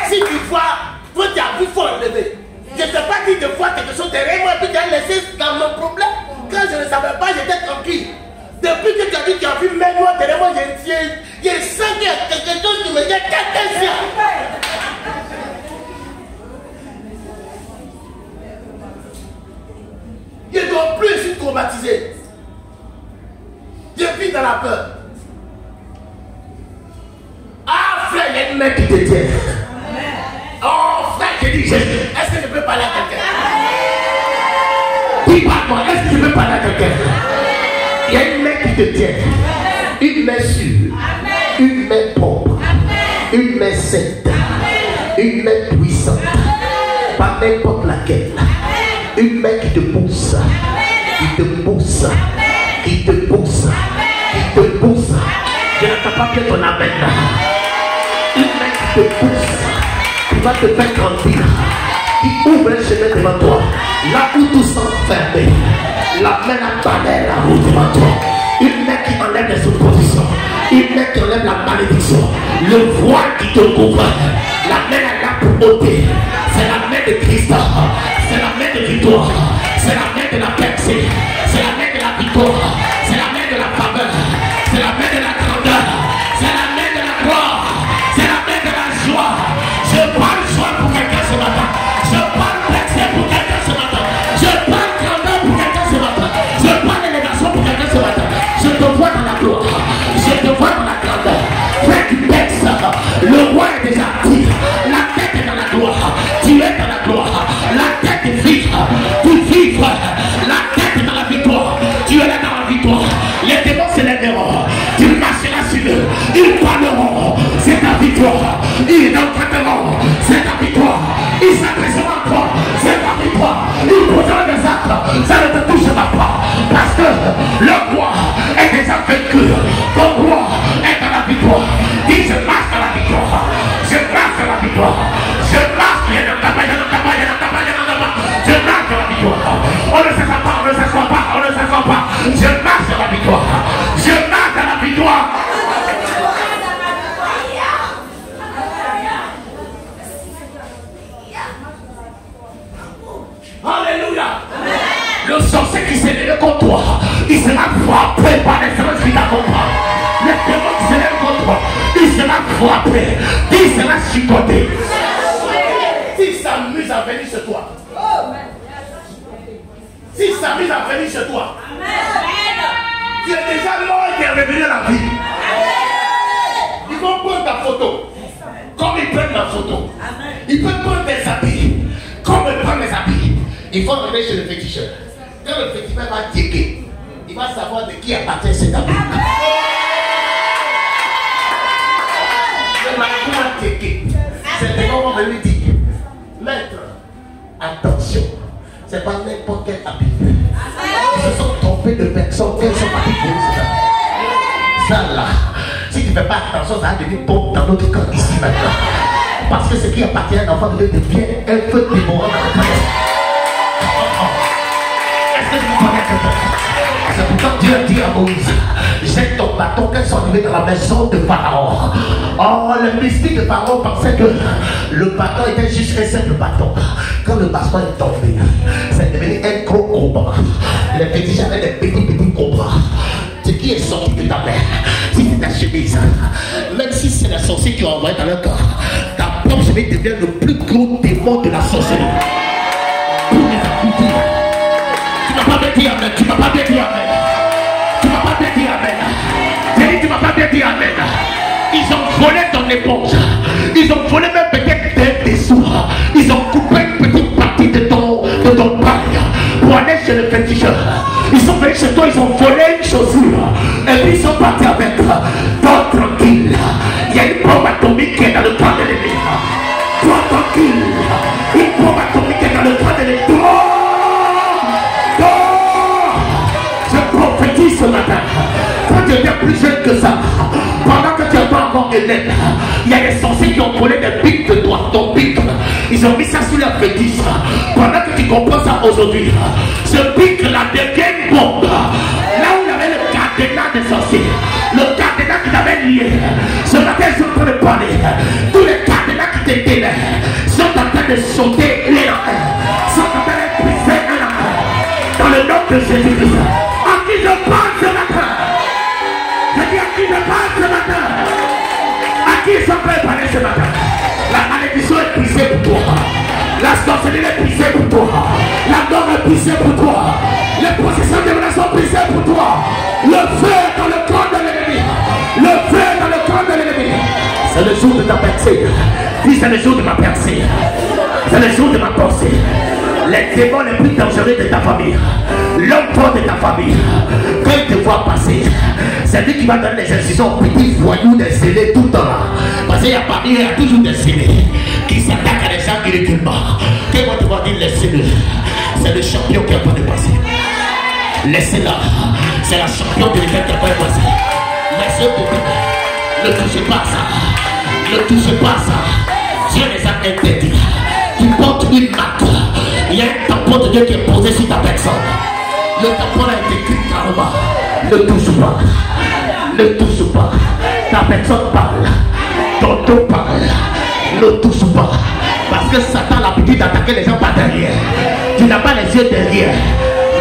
Si tu vois, toi tu as vu, il faut enlever. Je ne sais pas dire de fois quelque chose derrière moi et puis tu as laissé dans mon problème. Quand je ne savais pas, j'étais tranquille. Depuis que tu as dit que tu as vu même moi derrière moi, j'ai senti qu'il y a quelque chose qui me dit qu'est-ce que je ne dois plus être traumatisé. Je vis dans la peur. Ah frère, il y a une main qui te tient. Oh frère, je dis, est-ce que je peux parler à quelqu'un? Oui, pardon, est-ce que je peux parler à quelqu'un? Il y a une main qui te tient. Une main sûre. Une main propre. Une main sainte. Une main puissante. Pas n'importe laquelle. Une main qui te pousse. Qui te pousse. Qui te pousse. Qui te pousse. Je n'entends pas bien ton amen. Une main qui te pousse. Qui va te faire grandir. Qui ouvre un chemin devant toi. Là où tout semble fermé. La main a balai la route devant toi. Une main qui enlève les oppositions. Une main qui enlève la malédiction. Le voile qui te couvre. La main est là pour ôter. C'est la main de Christ. C'est la main de victoire. C'est la main de la percée. C'est la main de la victoire. C'est la main de la faveur. C'est la main de la grandeur. C'est la main de la gloire. C'est la main de la joie. Je parle joie pour quelqu'un ce matin. Je parle percée pour quelqu'un ce matin. Je parle grandeur pour quelqu'un ce matin. Je parle élégation pour quelqu'un ce matin. Je te vois dans la gloire. Je te vois dans la grandeur. Frère qui perce. Le roi est déjà dit. La tête est dans la gloire. Tu es dans la gloire. La tête est vive. Tu vives. La tête est dans la victoire. Tu es là dans la victoire. Les démons se lèveront. Tu marcheras sur eux. Ils parleront. C'est ta victoire. Ils entendront. C'est ta victoire. Ils s'adresseront à toi. C'est ta victoire. Ils poseront des actes. Ça ne te touchera pas. Parce que le roi est déjà vaincu. Ton roi est dans la victoire. Dis je marche dans la victoire. Je marche dans la victoire. Je marche. Je marche dans la victoire. On ne s'assoit pas. On ne s'assoit pas. On ne s'assoit pas. Je marche dans la victoire. Je marche dans la victoire. Alléluia. Le sorcier qui s'est levé contre toi, il sera frappé par les anges qui t'accompagnent. Les démons qui se lèvent contre toi, il sera frappé. Il sera chicoté. S'il s'amuse à venir chez toi, s'il s'amuse à venir chez toi, tu es déjà mort et tu es revenu à la vie. Ils vont prendre ta photo comme ils prennent ma photo. Ils peuvent prendre tes habits comme ils prennent mes habits. Il faut revenir chez le féticheur. Quand le féticheur va checker, il va savoir de qui appartient cet habit. Le marabout va checker. C'est des gens qui vont lui dire, maître, attention, c'est pas n'importe quel habit. Ils se sont trompés de personnes, elles sont parties pour ça. Ça là, si tu ne fais pas attention, ça va devenir bon dans notre camp ici maintenant. Parce que ce qui appartient à l'enfant de Dieu devient un feu dévorant dans le cœur. Est-ce que vous connaissez quelqu'un? C'est pourquoi Dieu dit à Moïse, jette ton bâton qu'elles sont arrivées dans la maison de Pharaon. Oh, le mystique de Pharaon pensait que le bâton était juste un simple bâton. Quand le bâton est tombé, c'est devenu un gros combat. Les petits avaient des petits combats. Ce qui est sorti de ta main, si c'est ta chemise, même si c'est la sorcière qui a envoyé dans le corps, ta propre chemise devient le plus gros démon de la sorcellerie. Pour les accomplir. Tu ne m'as pas bien dit amen. Tu ne m'as pas bien dit amen. Tu ne m'as pas bien dit amen. J'ai dit tu ne m'as pas bien dit amen. Ils ont volé ton éponge. Ils ont volé même peut-être des sous. Ils ont coupé une petite partie de ton bail pour aller chez le féticheur. Ils sont venus chez toi, ils ont volé une chaussure. Et puis ils sont partis avec toi. Toi tranquille. Il y a une bombe atomique qui est dans le camp de l'ennemi. Toi tranquille. Une bombe atomique qui est dans le camp de l'ennemi. Je prophétise ce matin. Quand tu étais plus jeune que ça, pendant que tu n'es pas encore élève, il y a des sorciers qui ont volé des pics de toi, ton pic. Ils ont mis ça sur leur fétiche. Pendant que tu comprends ça aujourd'hui, ce pic là devient une bombe. Là où il y avait le cadenas des sorciers, le cadenas qui t'avait lié, ce matin ils sont en train de parler. Tous les cadenas qui t'étaient là sont en train de sauter les ce matin. La malédiction est brisée pour toi. La sorcellerie est brisée pour toi. La mort est brisée pour toi. Les possessions de menaces sont brisées pour toi. Le feu dans le corps de l'ennemi. Le feu dans le corps de l'ennemi. C'est le jour de ta percée. Dis, c'est le jour de ma percée. C'est le jour de ma pensée. Les démons les plus dangereux de ta famille, l'homme fort de ta famille, quand il te voit passer, c'est lui qui va donner les instructions aux petits voyous des scellés tout le temps là. Parce qu'il y a parmi il y a toujours des scellés qui s'attaquent à des gens irrégulièrement. Qu'est-ce qu'on te va dire les scellés? C'est le champion qui est en train de passer. Laissez-la, c'est la championne de l'équipe qui est en train de passer. Laissez-le, ne touchez pas à ça. Ne touchez pas à ça. Dieu les a interdits. Tu portes une marque. Il y a un tampon de Dieu qui est posé sur ta personne. Le tampon a été écrit carrément. Ne touche pas. Ne touche pas. Ta personne parle. Ton dos parle. Ne touche pas. Parce que Satan a l'habitude d'attaquer les gens par derrière. Tu n'as pas les yeux derrière.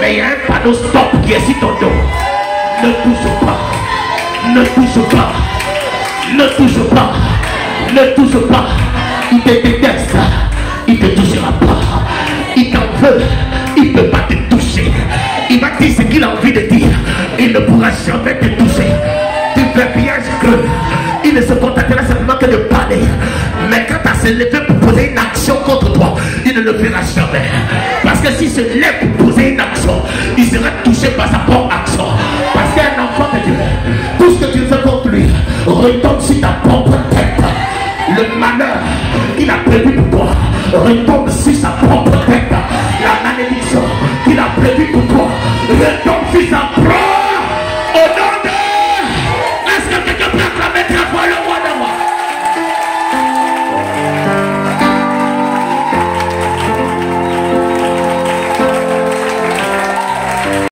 Mais il y a un panneau stop qui est sur ton dos. Ne touche pas. Ne touche pas. Ne touche pas. Ne touche pas. Il te déteste. Il ne te touchera pas. Il t'en veut. Il ne peut pas te toucher. Il va dire ce qu'il a envie de dire. Il ne pourra jamais te toucher. Tu fais piège creux. Il ne se contentera simplement que de parler. Mais quand tu as se levé pour poser une action contre toi, il ne le fera jamais. Parce que s'il se lève pour poser une action, il sera touché par sa propre action. Parce qu'un enfant de Dieu, tout ce que tu fais contre lui retombe sur ta propre tête. Le malheur qu'il a prévu pour toi retombe sur sa propre tête. La malédiction qu'il a prévue pour toi retombe sur sa propre